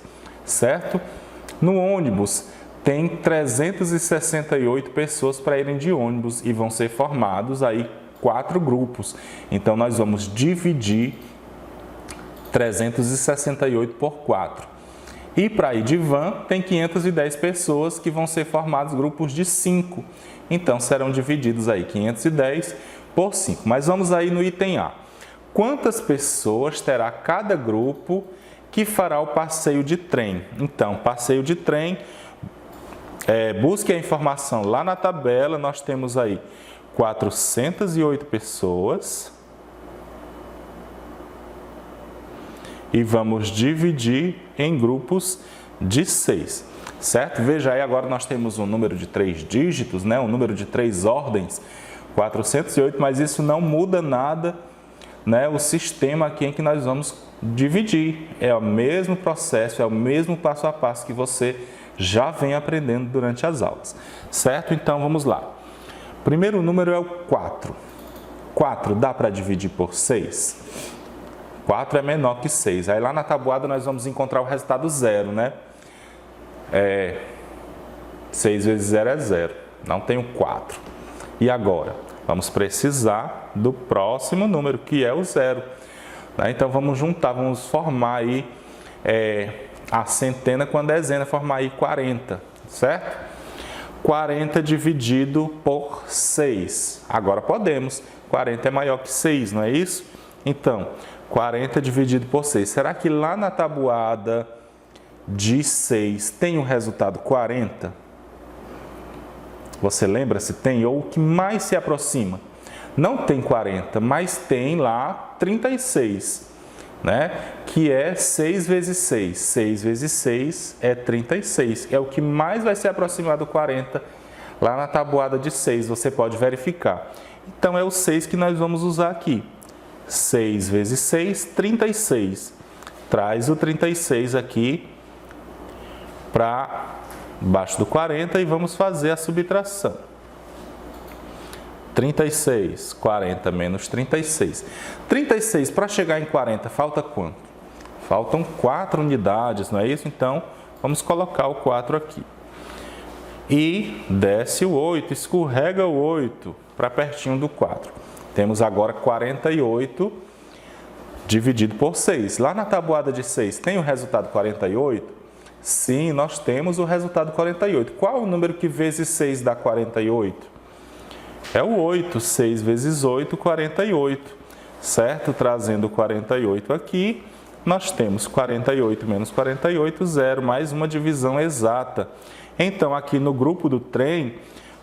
certo? No ônibus, tem 368 pessoas para irem de ônibus e vão ser formados aí 4 grupos. Então, nós vamos dividir 368 por 4. E para ir de van, tem 510 pessoas que vão ser formados grupos de 5. Então, serão divididos aí 510 por 5. Mas vamos aí no item A. Quantas pessoas terá cada grupo que fará o passeio de trem? Então, passeio de trem, busque a informação lá na tabela. Nós temos aí 408 pessoas. E vamos dividir em grupos de 6, certo? Veja aí, agora nós temos um número de 3 dígitos, né? Um número de 3 ordens, 408, mas isso não muda nada, né? O sistema aqui em que nós vamos dividir. É o mesmo processo, é o mesmo passo a passo que você já vem aprendendo durante as aulas, certo? Então, vamos lá. O primeiro número é o 4. 4 dá para dividir por 6? 4 é menor que 6. Aí lá na tabuada nós vamos encontrar o resultado 0, né? 6 vezes 0 é 0. Não tem o 4. E agora? Vamos precisar do próximo número, que é o 0. Né? Então vamos juntar, vamos formar aí a centena com a dezena, formar aí 40, certo? 40 dividido por 6. Agora podemos. 40 é maior que 6, não é isso? Então, 40 dividido por 6. Será que lá na tabuada de 6 tem o resultado 40? Você lembra se tem? Ou o que mais se aproxima? Não tem 40, mas tem lá 36, né? Que é 6 vezes 6. 6 vezes 6 é 36. É o que mais vai se aproximar do 40 lá na tabuada de 6. Você pode verificar. Então, é o 6 que nós vamos usar aqui. 6 vezes 6, 36. Traz o 36 aqui para baixo do 40 e vamos fazer a subtração. 36, 40 menos 36. 36, para chegar em 40, falta quanto? Faltam 4 unidades, não é isso? Então, vamos colocar o 4 aqui. E desce o 8, escorrega o 8 para pertinho do 4. Temos agora 48 dividido por 6. Lá na tabuada de 6 tem o resultado 48? Sim, nós temos o resultado 48. Qual o número que vezes 6 dá 48? É o 8. 6 vezes 8, 48. Certo? Trazendo 48 aqui, nós temos 48 menos 48, 0. Mais uma divisão exata. Então, aqui no grupo do trem,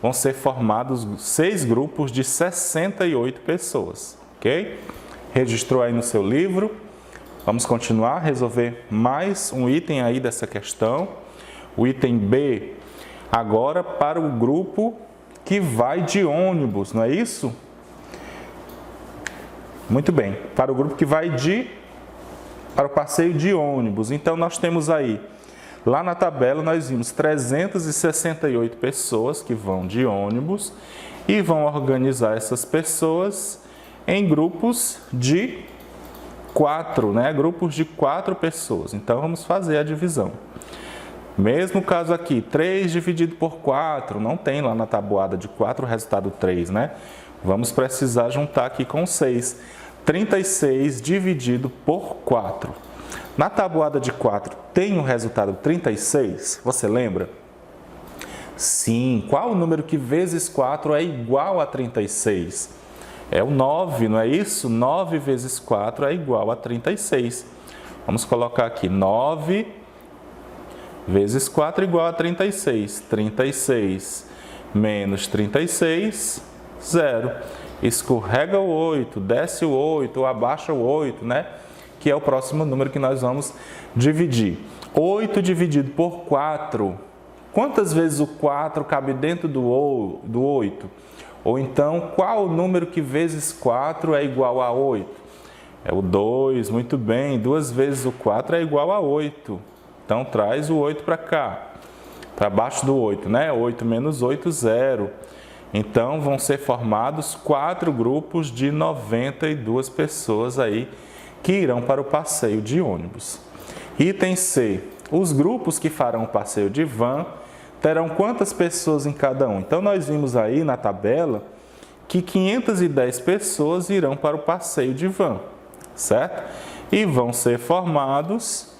vão ser formados 6 grupos de 68 pessoas. Ok? Registrou aí no seu livro. Vamos continuar a resolver mais um item aí dessa questão. O item B, agora para o grupo que vai de ônibus, não é isso? Muito bem, para o grupo que vai para o passeio de ônibus. Então, nós temos aí, lá na tabela, nós vimos 368 pessoas que vão de ônibus e vão organizar essas pessoas em grupos de 4, né? Grupos de 4 pessoas. Então, vamos fazer a divisão. Mesmo caso aqui, 3 dividido por 4, não tem lá na tabuada de 4 o resultado 3, né? Vamos precisar juntar aqui com 6. 36 dividido por 4. Na tabuada de 4 tem o resultado 36? Você lembra? Sim. Qual o número que vezes 4 é igual a 36? É o 9, não é isso? 9 vezes 4 é igual a 36. Vamos colocar aqui 9 vezes 4 igual a 36. 36 menos 36, 0. Escorrega o 8, desce o 8 ou abaixa o 8, né? Que é o próximo número que nós vamos dividir. 8 dividido por 4. Quantas vezes o 4 cabe dentro do 8? Ou então, qual o número que vezes 4 é igual a 8? É o 2, muito bem. 2 vezes o 4 é igual a 8. Então, traz o 8 para cá, para baixo do 8, né? 8 menos 8, 0. Então, vão ser formados 4 grupos de 92 pessoas aí que irão para o passeio de ônibus. Item C. Os grupos que farão o passeio de van terão quantas pessoas em cada um? Então, nós vimos aí na tabela que 510 pessoas irão para o passeio de van, certo? E vão ser formados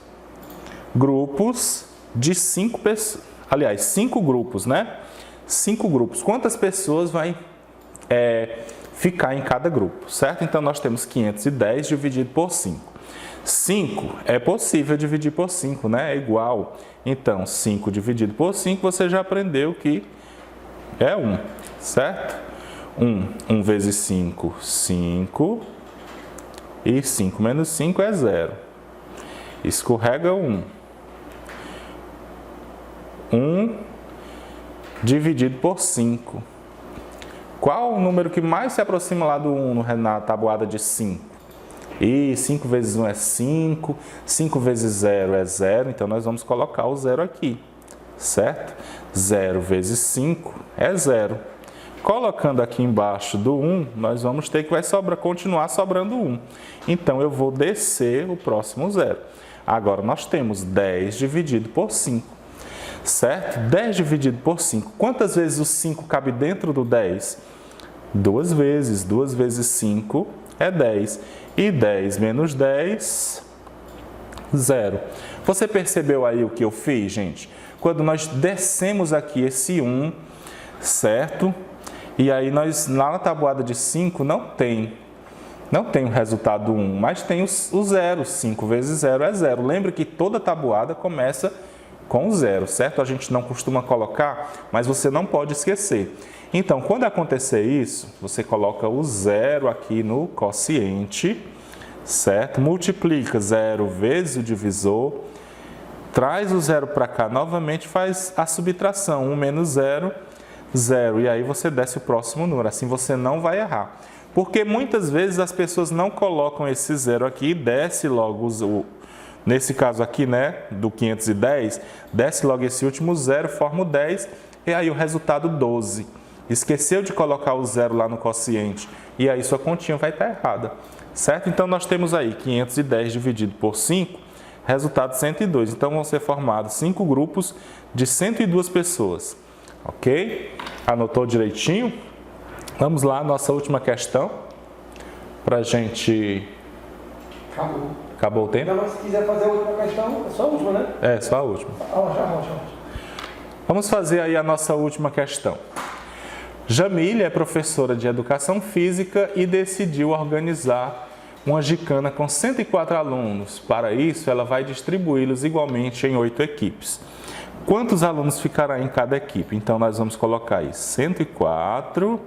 grupos de 5 pessoas. Aliás, 5 grupos, né? 5 grupos. Quantas pessoas vai ficar em cada grupo, certo? Então, nós temos 510 dividido por 5. 5 é possível dividir por 5, né? É igual. Então, 5 dividido por 5, você já aprendeu que é 1, certo? 1 vezes 5, 5. E 5 menos 5 é 0. Escorrega 1. 1 dividido por 5. Qual o número que mais se aproxima lá do 1 na tabuada de 5? E 5 vezes 1 é 5, 5 vezes 0 é 0, então nós vamos colocar o 0 aqui, certo? 0 vezes 5 é 0. Colocando aqui embaixo do 1, nós vamos ter que continuar sobrando 1. Então, eu vou descer o próximo 0. Agora, nós temos 10 dividido por 5, certo? 10 dividido por 5. Quantas vezes o 5 cabe dentro do 10? 2 vezes. 2 vezes 5 é 10. E 10 menos 10, 0. Você percebeu aí o que eu fiz, gente? quando nós descemos aqui esse 1, certo? E aí nós, lá na tabuada de 5, não tem o resultado 1, mas tem o 0. 5 vezes 0 é 0. Lembra que toda tabuada começa com 0, certo? A gente não costuma colocar, mas você não pode esquecer. Então, quando acontecer isso, você coloca o 0 aqui no quociente, certo? Multiplica 0 vezes o divisor, traz o 0 para cá novamente, faz a subtração, 1 menos 0, 0. E aí você desce o próximo número, assim você não vai errar. Porque muitas vezes as pessoas não colocam esse 0 aqui e desce logo nesse caso aqui, né, do 510, desce logo esse último 0, forma o 10 e aí o resultado 12. Esqueceu de colocar o 0 lá no quociente e aí sua continha vai estar errada, certo? Então nós temos aí 510 dividido por 5, resultado 102. Então vão ser formados 5 grupos de 102 pessoas, ok? Anotou direitinho? Vamos lá, nossa última questão, para a gente... Acabou o tempo? Não, mas se quiser fazer a última questão, é só a última, né? É, só a última. Vamos fazer aí a nossa última questão. Jamília é professora de Educação Física e decidiu organizar uma gincana com 104 alunos. Para isso, ela vai distribuí-los igualmente em 8 equipes. Quantos alunos ficará em cada equipe? Então, nós vamos colocar aí 104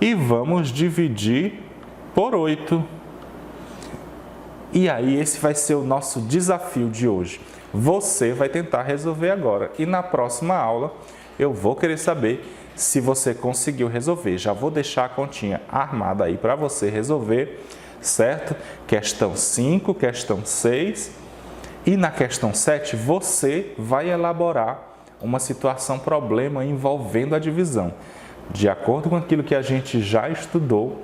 e vamos dividir por 8. E aí, esse vai ser o nosso desafio de hoje. Você vai tentar resolver agora. E na próxima aula, eu vou querer saber se você conseguiu resolver. Já vou deixar a continha armada aí para você resolver, certo? Questão 5, questão 6. E na questão 7, você vai elaborar uma situação, problema envolvendo a divisão. De acordo com aquilo que a gente já estudou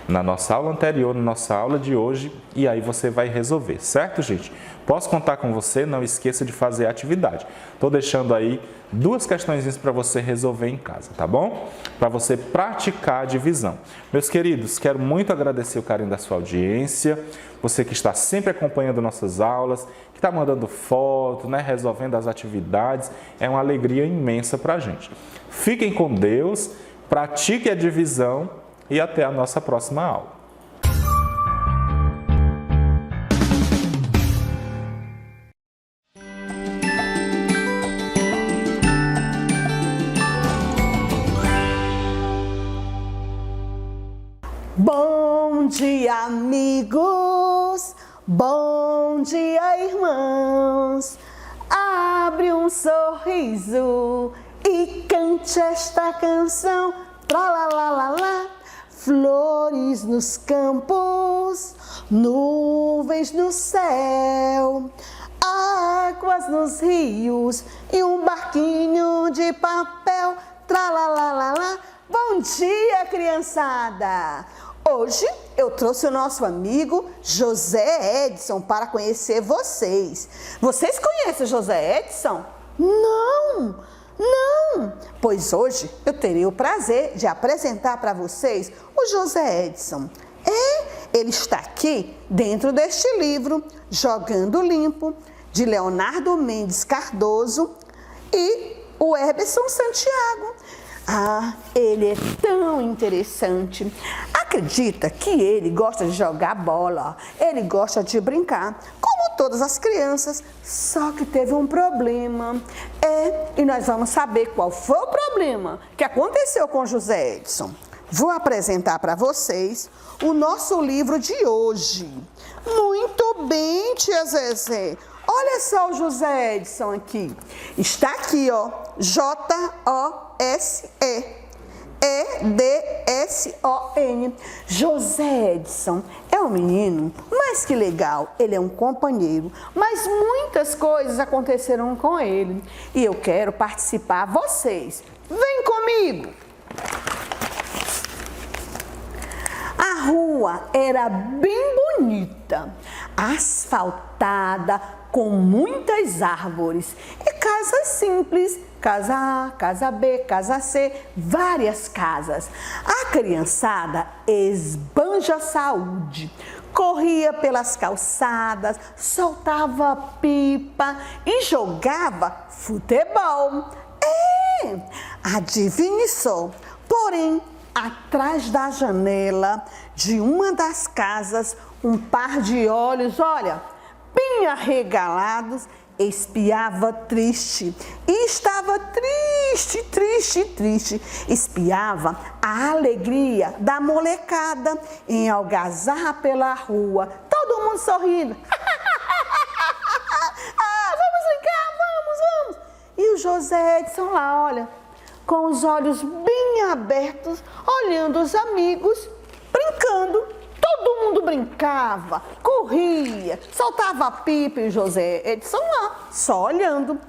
na nossa aula anterior, na nossa aula de hoje, e aí você vai resolver, certo, gente? Posso contar com você? Não esqueça de fazer a atividade. Estou deixando aí 2 questõezinhas para você resolver em casa, tá bom? Para você praticar a divisão. Meus queridos, quero muito agradecer o carinho da sua audiência, você que está sempre acompanhando nossas aulas, que está mandando foto, né, resolvendo as atividades, é uma alegria imensa para a gente. Fiquem com Deus, pratique a divisão e até a nossa próxima aula. Bom dia, amigos! Bom dia, irmãos! Abre um sorriso e cante esta canção. Tralalalala. Flores nos campos, nuvens no céu, águas nos rios e um barquinho de papel. Tralalalala. Bom dia, criançada! Hoje eu trouxe o nosso amigo José Edson para conhecer vocês. Vocês conhecem o José Edson? Não! Pois hoje eu terei o prazer de apresentar para vocês o José Edson. Ele está aqui dentro deste livro, Jogando Limpo, de Leonardo Mendes Cardoso e o Herberson Santiago. Ele é tão interessante. Acredita que ele gosta de jogar bola, ele gosta de brincar, como todas as crianças, só que teve um problema. E nós vamos saber qual foi o problema que aconteceu com José Edson. Vou apresentar para vocês o nosso livro de hoje. Muito bem, tia Zezé. Olha só o José Edson aqui. Está aqui, ó, J-O-S-E. E-D-S-O-N. José Edson é um menino, mas que legal, ele é um companheiro, mas muitas coisas aconteceram com ele e eu quero participar. Vocês, vem comigo! A rua era bem bonita, asfaltada, com muitas árvores e casas simples. Casa A, casa B, casa C, várias casas. A criançada esbanja saúde, corria pelas calçadas, soltava pipa e jogava futebol. Adivinhe só, porém, atrás da janela de uma das casas, um par de olhos, olha, bem arregalados, espiava triste. E estava triste, triste, triste. Espiava a alegria da molecada em algazarra pela rua. Todo mundo sorrindo. Vamos brincar, vamos. E o José Edson lá, olha, com os olhos bem abertos, olhando os amigos, brincando. Todo mundo brincava, corria, soltava pipa e o José Edson lá, só olhando.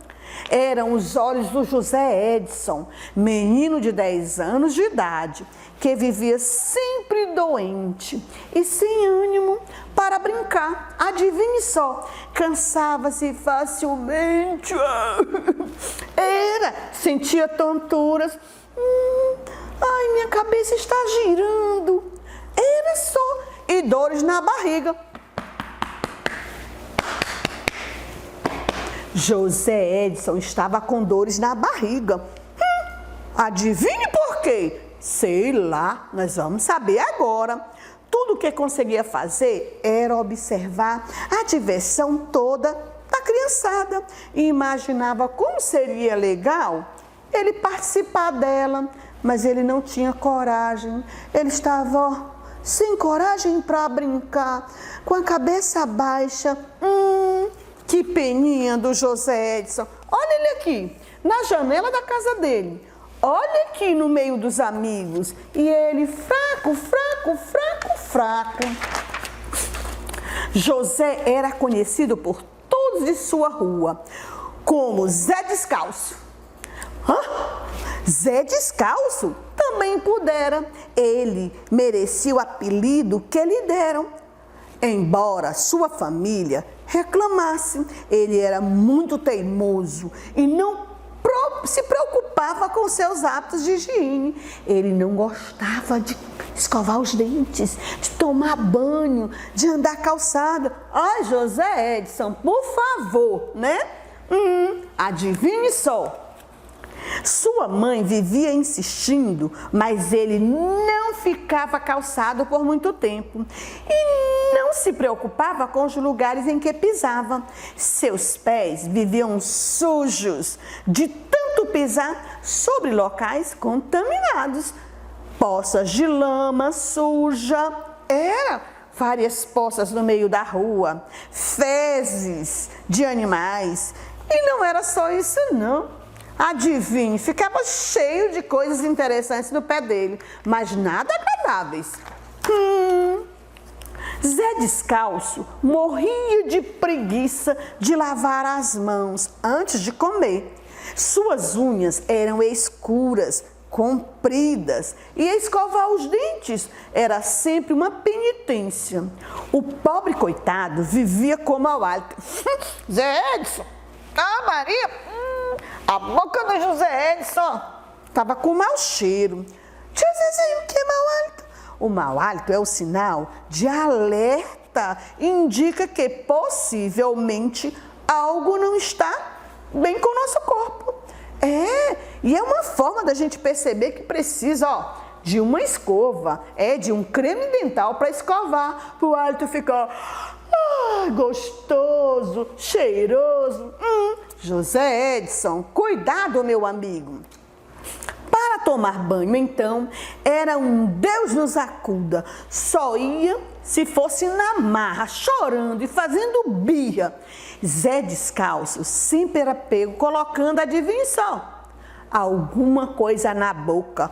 Eram os olhos do José Edson, menino de 10 anos de idade, que vivia sempre doente e sem ânimo para brincar. Adivinhe só, cansava-se facilmente, sentia tonturas. Ai, minha cabeça está girando. Era só, e dores na barriga. José Edson estava com dores na barriga. Adivinhe por quê? Sei lá, nós vamos saber agora. Tudo o que conseguia fazer era observar a diversão toda da criançada e imaginava como seria legal ele participar dela, mas ele não tinha coragem. Ele estava sem coragem para brincar, com a cabeça baixa. Que peninha do José Edson. Olha ele aqui, na janela da casa dele. Olha aqui no meio dos amigos. E ele fraco. José era conhecido por todos de sua rua como Zé Descalço. Zé Descalço também pudera. Ele merecia o apelido que lhe deram. Embora sua família reclamasse, ele era muito teimoso e não se preocupava com seus hábitos de higiene. Ele não gostava de escovar os dentes, de tomar banho, de andar calçado. Ai, José Edson, por favor, né? Adivinhe só. Sua mãe vivia insistindo, mas ele não ficava calçado por muito tempo e não se preocupava com os lugares em que pisava. Seus pés viviam sujos de tanto pisar sobre locais contaminados. Poças de lama suja, várias poças no meio da rua, fezes de animais. E não era só isso não. Adivinhe, ficava cheio de coisas interessantes no pé dele, mas nada agradáveis. Zé Descalço morria de preguiça de lavar as mãos antes de comer. Suas unhas eram escuras, compridas, e escovar os dentes era sempre uma penitência. O pobre coitado vivia com mau hálito. Zé Edson, Maria... A boca do José Edson estava com mau cheiro. Tio Zezinho, o que é mau hálito? O mau hálito é o sinal de alerta. Indica que possivelmente algo não está bem com o nosso corpo. E é uma forma da gente perceber que precisa, de uma escova, de um creme dental para escovar, para o hálito ficar gostoso, cheiroso. José Edson, cuidado, meu amigo. Para tomar banho, então, era um Deus nos acuda. Só ia se fosse na marra, chorando e fazendo birra. Zé Descalço sempre era pego colocando, adivinha só, alguma coisa na boca.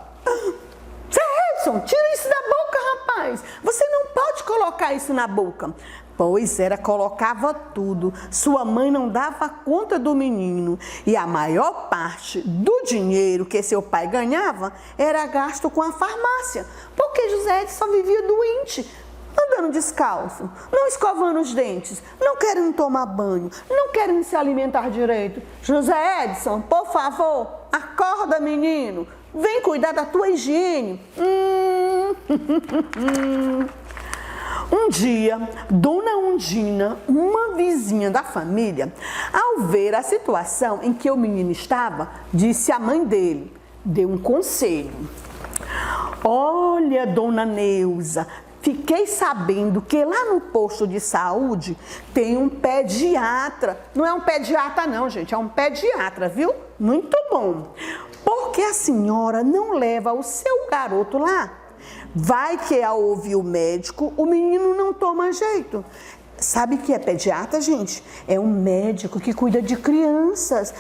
Zé Edson, tira isso da boca, rapaz. Você não pode colocar isso na boca. Pois colocava tudo. Sua mãe não dava conta do menino. E a maior parte do dinheiro que seu pai ganhava era gasto com a farmácia. Porque José Edson só vivia doente, andando descalço, não escovando os dentes, não querendo tomar banho, não querendo se alimentar direito. José Edson, por favor, acorda, menino. Vem cuidar da tua higiene. Um dia, Dona Undina, uma vizinha da família, ao ver a situação em que o menino estava, disse à mãe dele, deu um conselho. Olha, Dona Neuza, fiquei sabendo que lá no posto de saúde tem um pediatra. Não é um pediatra não, gente, é um pediatra, viu? Muito bom. Por que a senhora não leva o seu garoto lá? Vai que ao ouvir o médico, o menino não toma jeito. Sabe o que é pediatra, gente? É um médico que cuida de crianças.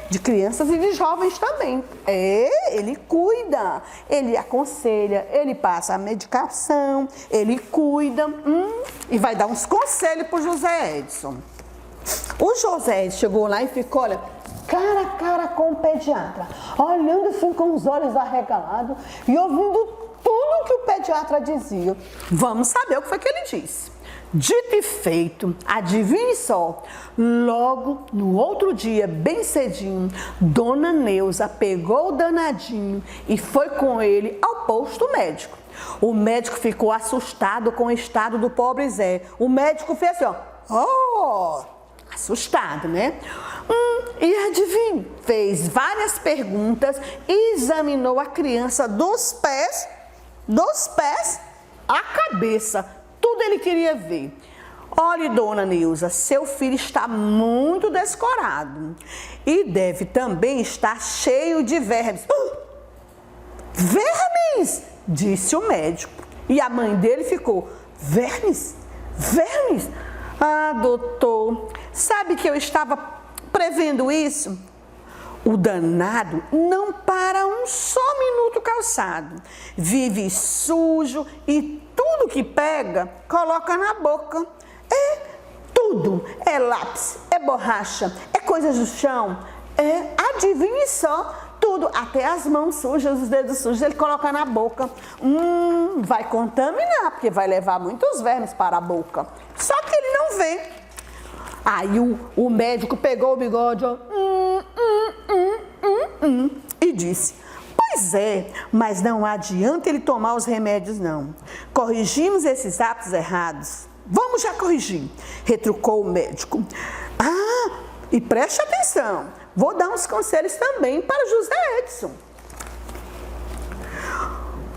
De crianças e de jovens também. Ele cuida, ele aconselha, ele passa a medicação, ele cuida e vai dar uns conselhos pro José Edson. O José Edson chegou lá e ficou, olha, cara a cara com o pediatra, olhando assim com os olhos arregalados e ouvindo tudo que o pediatra dizia. Vamos saber o que foi que ele disse. Dito e feito, adivinhe só, logo no outro dia, bem cedinho, Dona Neuza pegou o danadinho e foi com ele ao posto médico. O médico ficou assustado com o estado do pobre Zé. O médico fez assim, assustado, né? E adivinhe, fez várias perguntas e examinou a criança dos pés à cabeça. Tudo ele queria ver. Olha, Dona Neuza, seu filho está muito descorado e deve também estar cheio de vermes. Vermes? Disse o médico. E a mãe dele ficou, vermes? Vermes? Ah, doutor, sabe que eu estava prevendo isso? O danado não para um só minuto calçado. Vive sujo e tudo que pega, coloca na boca. Tudo. É lápis, é borracha, é coisas do chão. Adivinhe só, tudo. Até as mãos sujas, os dedos sujos, ele coloca na boca. Vai contaminar, porque vai levar muitos vermes para a boca. Só que ele não vê. Aí o médico pegou o bigode, e disse, pois é, mas não adianta ele tomar os remédios não. Corrigimos esses hábitos errados. Vamos já corrigir, retrucou o médico. E preste atenção, vou dar uns conselhos também para José Edson.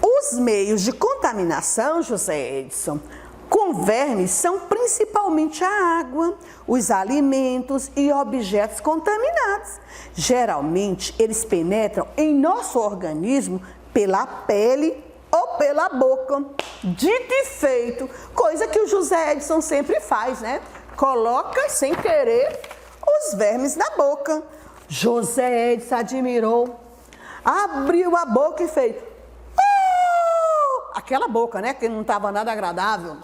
Os meios de contaminação, José Edson, com vermes são principalmente a água, os alimentos e objetos contaminados. Geralmente, eles penetram em nosso organismo pela pele ou pela boca. Dito e feito, coisa que o José Edson sempre faz, né? Coloca sem querer os vermes na boca. José Edson admirou, abriu a boca e fez... Aquela boca, né? Que não estava nada agradável.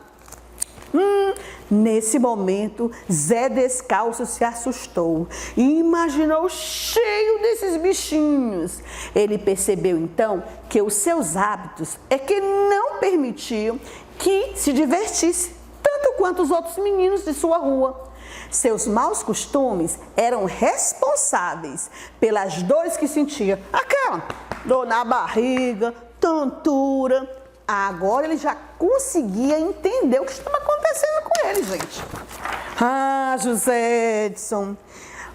Nesse momento, Zé Descalço se assustou e imaginou cheio desses bichinhos. Ele percebeu então que os seus hábitos é que não permitiam que se divertisse tanto quanto os outros meninos de sua rua. Seus maus costumes eram responsáveis pelas dores que sentia. Aquela dor na barriga, tontura. Agora ele já conseguia entender o que estava acontecendo com ele, gente. José Edson.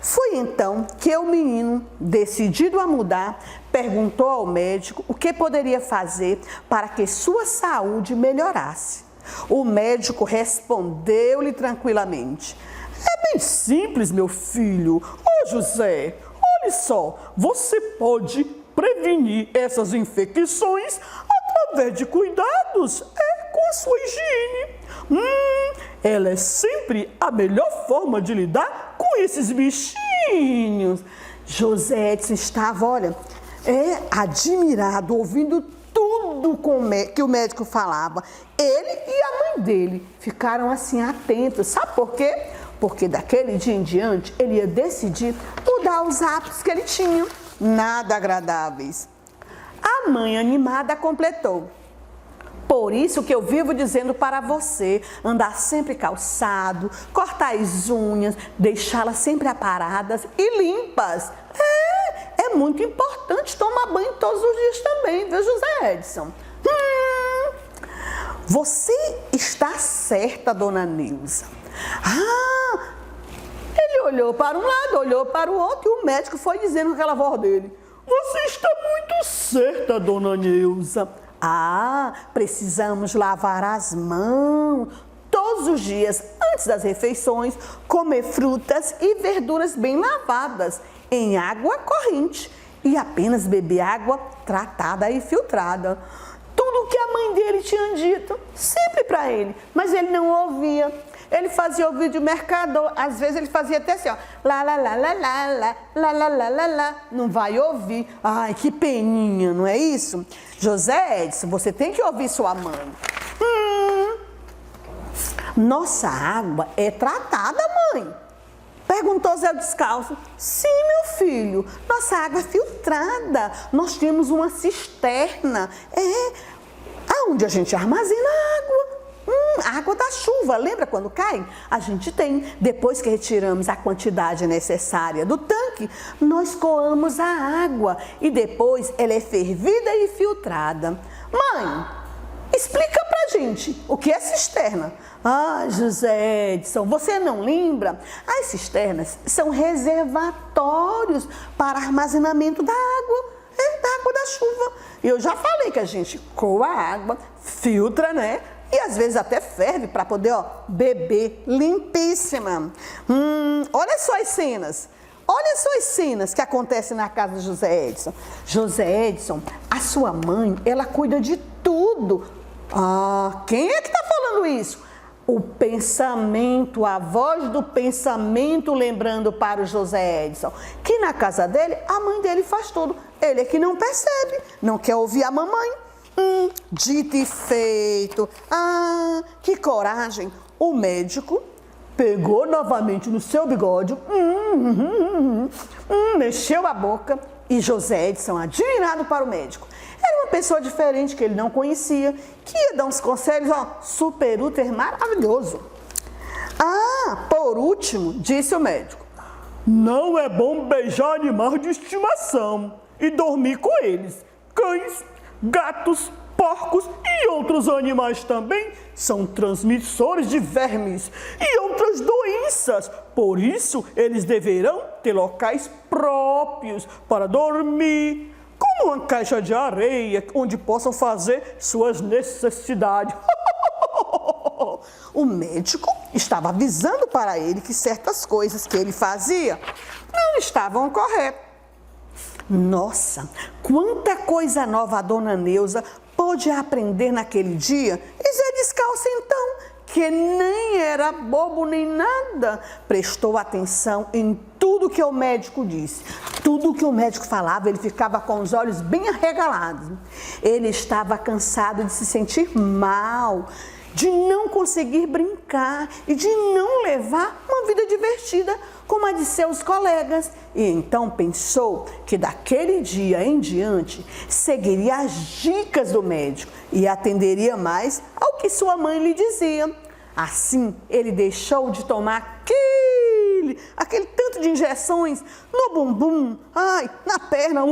Foi então que o menino, decidido a mudar, perguntou ao médico o que poderia fazer para que sua saúde melhorasse. O médico respondeu-lhe tranquilamente. É bem simples, meu filho. José, olhe só, você pode prevenir essas infecções através de cuidados com a sua higiene. Ela é sempre a melhor forma de lidar com esses bichinhos. José Edson estava, olha, admirado, ouvindo tudo que o médico falava. Ele e a mãe dele ficaram assim atentos. Sabe por quê? Porque daquele dia em diante ele ia decidir mudar os hábitos que ele tinha, nada agradáveis. A mãe animada completou. Por isso que eu vivo dizendo para você, andar sempre calçado, cortar as unhas, deixá-las sempre aparadas e limpas. É muito importante tomar banho todos os dias também, viu, José Edson? Você está certa, dona Neuza. Ah, ele olhou para um lado, olhou para o outro e o médico foi dizendo com aquela voz dele: você está muito certa, dona Neuza. Ah, precisamos lavar as mãos todos os dias antes das refeições, comer frutas e verduras bem lavadas em água corrente e apenas beber água tratada e filtrada. Tudo que a mãe dele tinha dito, sempre para ele, mas ele não ouvia. Ele fazia ouvir de mercador, às vezes ele fazia até assim, ó, lá, lá, lá, lá, lá, lá, lá, lá, lá, lá, lá, não vai ouvir. Ai, que peninha, não é isso? José Edson, você tem que ouvir sua mãe. Nossa água é tratada, mãe? Perguntou Zé Descalço. Sim, meu filho, nossa água é filtrada. Nós temos uma cisterna. Aonde a gente armazena água. Água da chuva, lembra quando cai? A gente tem. Depois que retiramos a quantidade necessária do tanque, nós coamos a água e depois ela é fervida e filtrada. Mãe, explica pra gente o que é cisterna. Ah, José Edson, você não lembra? As cisternas são reservatórios para armazenamento da água, da água da chuva. Eu já falei que a gente coa a água, filtra, né? E às vezes até ferve para poder, beber limpíssima. Olha só as cenas. Olha só as cenas que acontecem na casa de José Edson. José Edson, a sua mãe, ela cuida de tudo. Ah, quem é que está falando isso? O pensamento, a voz do pensamento lembrando para o José Edson que na casa dele, a mãe dele faz tudo. Ele é que não percebe, não quer ouvir a mamãe. Dito e feito. Ah, que coragem. O médico pegou novamente no seu bigode, mexeu a boca e José Edson, admirado para o médico. Era uma pessoa diferente que ele não conhecia, que ia dar uns conselhos, super útil, maravilhoso. Ah, por último, disse o médico: não é bom beijar animais de estimação e dormir com eles. Cães, gatos, porcos e outros animais também são transmissores de vermes e outras doenças. Por isso, eles deverão ter locais próprios para dormir, como uma caixa de areia onde possam fazer suas necessidades. O médico estava avisando para ele que certas coisas que ele fazia não estavam corretas. Nossa, quanta coisa nova a dona Neuza pôde aprender naquele dia. E Zé Descalço então, que nem era bobo nem nada, prestou atenção em tudo que o médico disse. Tudo que o médico falava, ele ficava com os olhos bem arregalados. Ele estava cansado de se sentir mal, de não conseguir brincar e de não levar uma vida divertida como a de seus colegas. E então pensou que daquele dia em diante seguiria as dicas do médico e atenderia mais ao que sua mãe lhe dizia. Assim, ele deixou de tomar aquele tanto de injeções no bumbum, ai, na perna,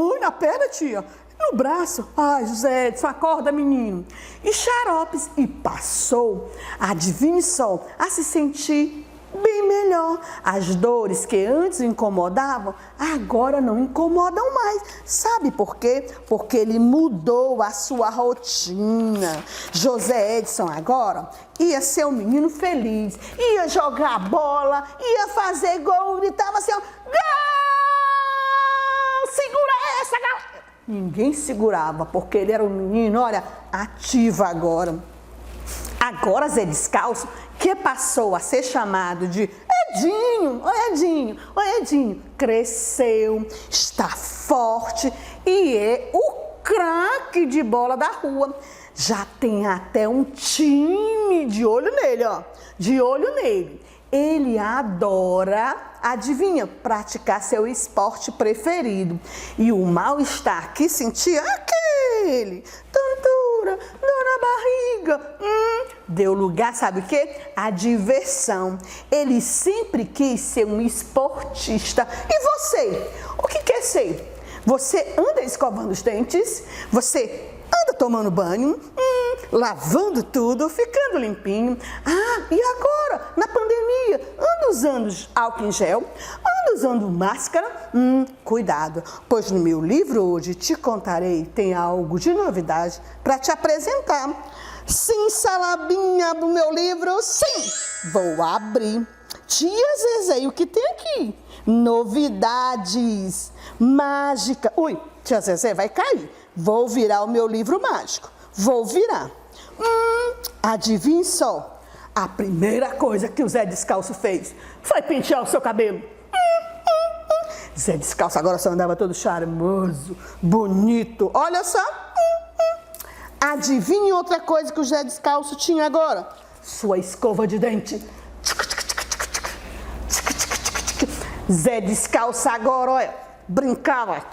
tia, no braço, ai, José Edson, acorda, menino, e xaropes, e passou, adivinhe só, a se sentir bem melhor. As dores que antes o incomodavam, agora não incomodam mais. Sabe por quê? Porque ele mudou a sua rotina. José Edson agora ia ser um menino feliz, ia jogar bola, ia fazer gol, gritava assim, gol! Segura essa, galera! Ninguém segurava, porque ele era um menino, olha, ativo agora. Agora Zé Descalço, que passou a ser chamado de Edinho, cresceu, está forte e é o craque de bola da rua. Já tem até um time de olho nele, de olho nele. Ele adora, adivinha, praticar seu esporte preferido. E o mal-estar que sentia, aquele, tontura, dor na barriga, deu lugar, sabe o quê? A diversão. Ele sempre quis ser um esportista. E você? O que quer ser? Você anda escovando os dentes? Você anda tomando banho? lavando tudo, ficando limpinho. Ah, e agora, na pandemia, anda usando álcool em gel, anda usando máscara? Cuidado, pois no meu livro hoje te contarei, tem algo de novidade para te apresentar. Sim, Salabinha, do meu livro, sim! Vou abrir. Tia Zezé, e o que tem aqui? Novidades, mágica. Ui, tia Zezé, vai cair. Vou virar o meu livro mágico. Vou virar. Adivinhe só. A primeira coisa que o Zé Descalço fez foi pentear o seu cabelo. Zé Descalço agora só andava todo charmoso, bonito. Olha só. Adivinhe outra coisa que o Zé Descalço tinha agora? Sua escova de dente. Zé Descalço agora, olha, brincava.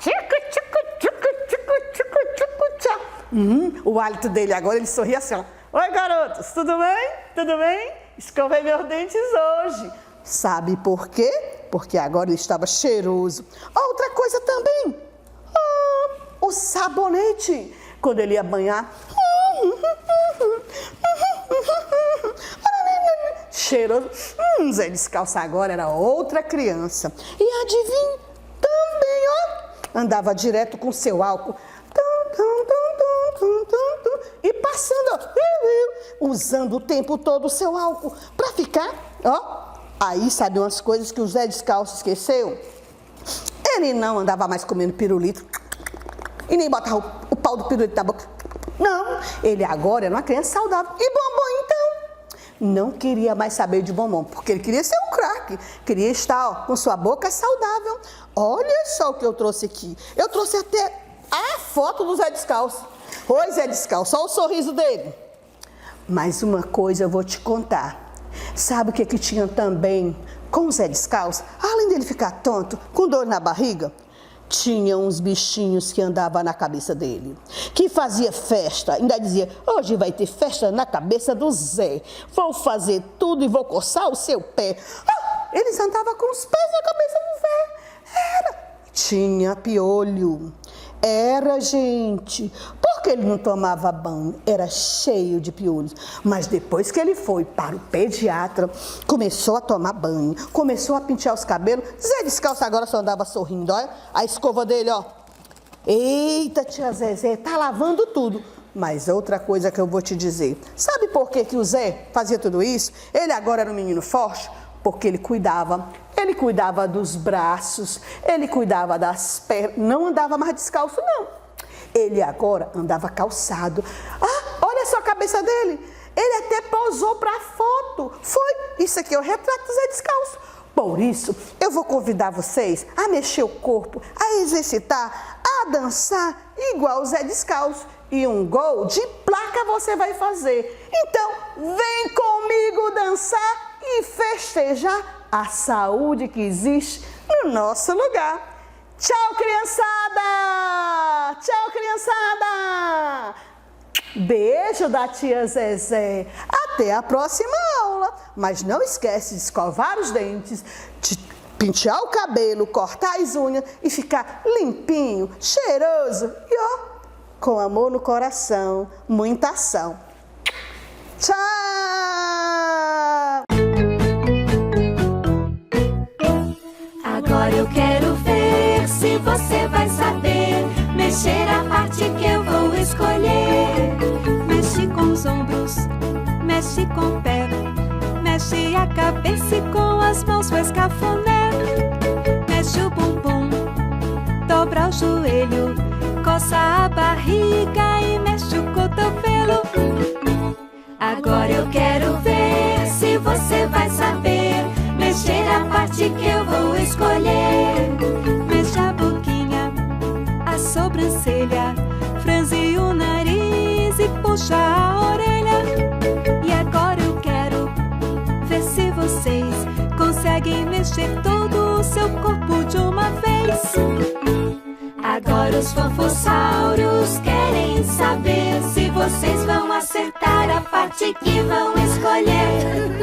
O hálito dele agora, ele sorria assim, ó. Oi, garotos, tudo bem? Tudo bem? Escovei meus dentes hoje. Sabe por quê? Porque agora ele estava cheiroso. Outra coisa também, o sabonete. Quando ele ia banhar, cheiroso. Zé Descalço agora era outra criança. E adivinha, também, ó, andava direto com seu álcool. E passando, ó, usando o tempo todo o seu álcool para ficar, ó. Aí, sabe umas coisas que o Zé Descalço esqueceu? Ele não andava mais comendo pirulito e nem botava o pau do pirulito na boca. Não, ele agora era uma criança saudável. E bombom, então? Não queria mais saber de bombom, porque ele queria ser um craque. Queria estar, ó, com sua boca saudável. Olha só o que eu trouxe aqui. Eu trouxe até a foto do Zé Descalço. Oi, Zé Descalço, olha o sorriso dele. Mas uma coisa eu vou te contar. Sabe o que tinha também com o Zé Descalço? Além dele ficar tonto, com dor na barriga, tinha uns bichinhos que andavam na cabeça dele, que fazia festa, ainda dizia, hoje vai ter festa na cabeça do Zé, vou fazer tudo e vou coçar o seu pé. Eles andavam com os pés na cabeça do Zé. Tinha piolho. Era, gente, porque ele não tomava banho, era cheio de piolhos. Mas depois que ele foi para o pediatra, começou a tomar banho, começou a pentear os cabelos. Zé Descalço agora só andava sorrindo, olha a escova dele, ó. Eita, tia Zezé, tá lavando tudo. Mas outra coisa que eu vou te dizer, sabe por que o Zé fazia tudo isso? Ele agora era um menino forte, porque ele cuidava dos braços, ele cuidava das pernas, não andava mais descalço, não. Ele agora andava calçado. Olha só a cabeça dele, ele até posou para a foto. Foi, isso aqui é o retrato do Zé Descalço. Por isso, eu vou convidar vocês a mexer o corpo, a exercitar, a dançar igual o Zé Descalço. E um gol de placa você vai fazer. Então, vem comigo dançar e festejar a saúde que existe no nosso lugar. Tchau, criançada! Tchau, criançada! Beijo da tia Zezé. Até a próxima aula. Mas não esquece de escovar os dentes, de pentear o cabelo, cortar as unhas e ficar limpinho, cheiroso e ó, com amor no coração, muita ação. Tchau! Agora eu quero ver se você vai saber mexer a parte que eu vou escolher. Mexe com os ombros, mexe com o pé, mexe a cabeça e com as mãos faz cafuné. Mexe o bumbum, dobra o joelho, coça a barriga e mexe o cotovelo. Agora eu quero ver se você vai saber mexer a parte que eu vou escolher. Mexe a boquinha, a sobrancelha, franze o nariz e puxa a orelha. E agora eu quero ver se vocês conseguem mexer todo o seu corpo de uma vez. Agora os fofossauros querem saber se vocês vão acertar a parte que vão escolher.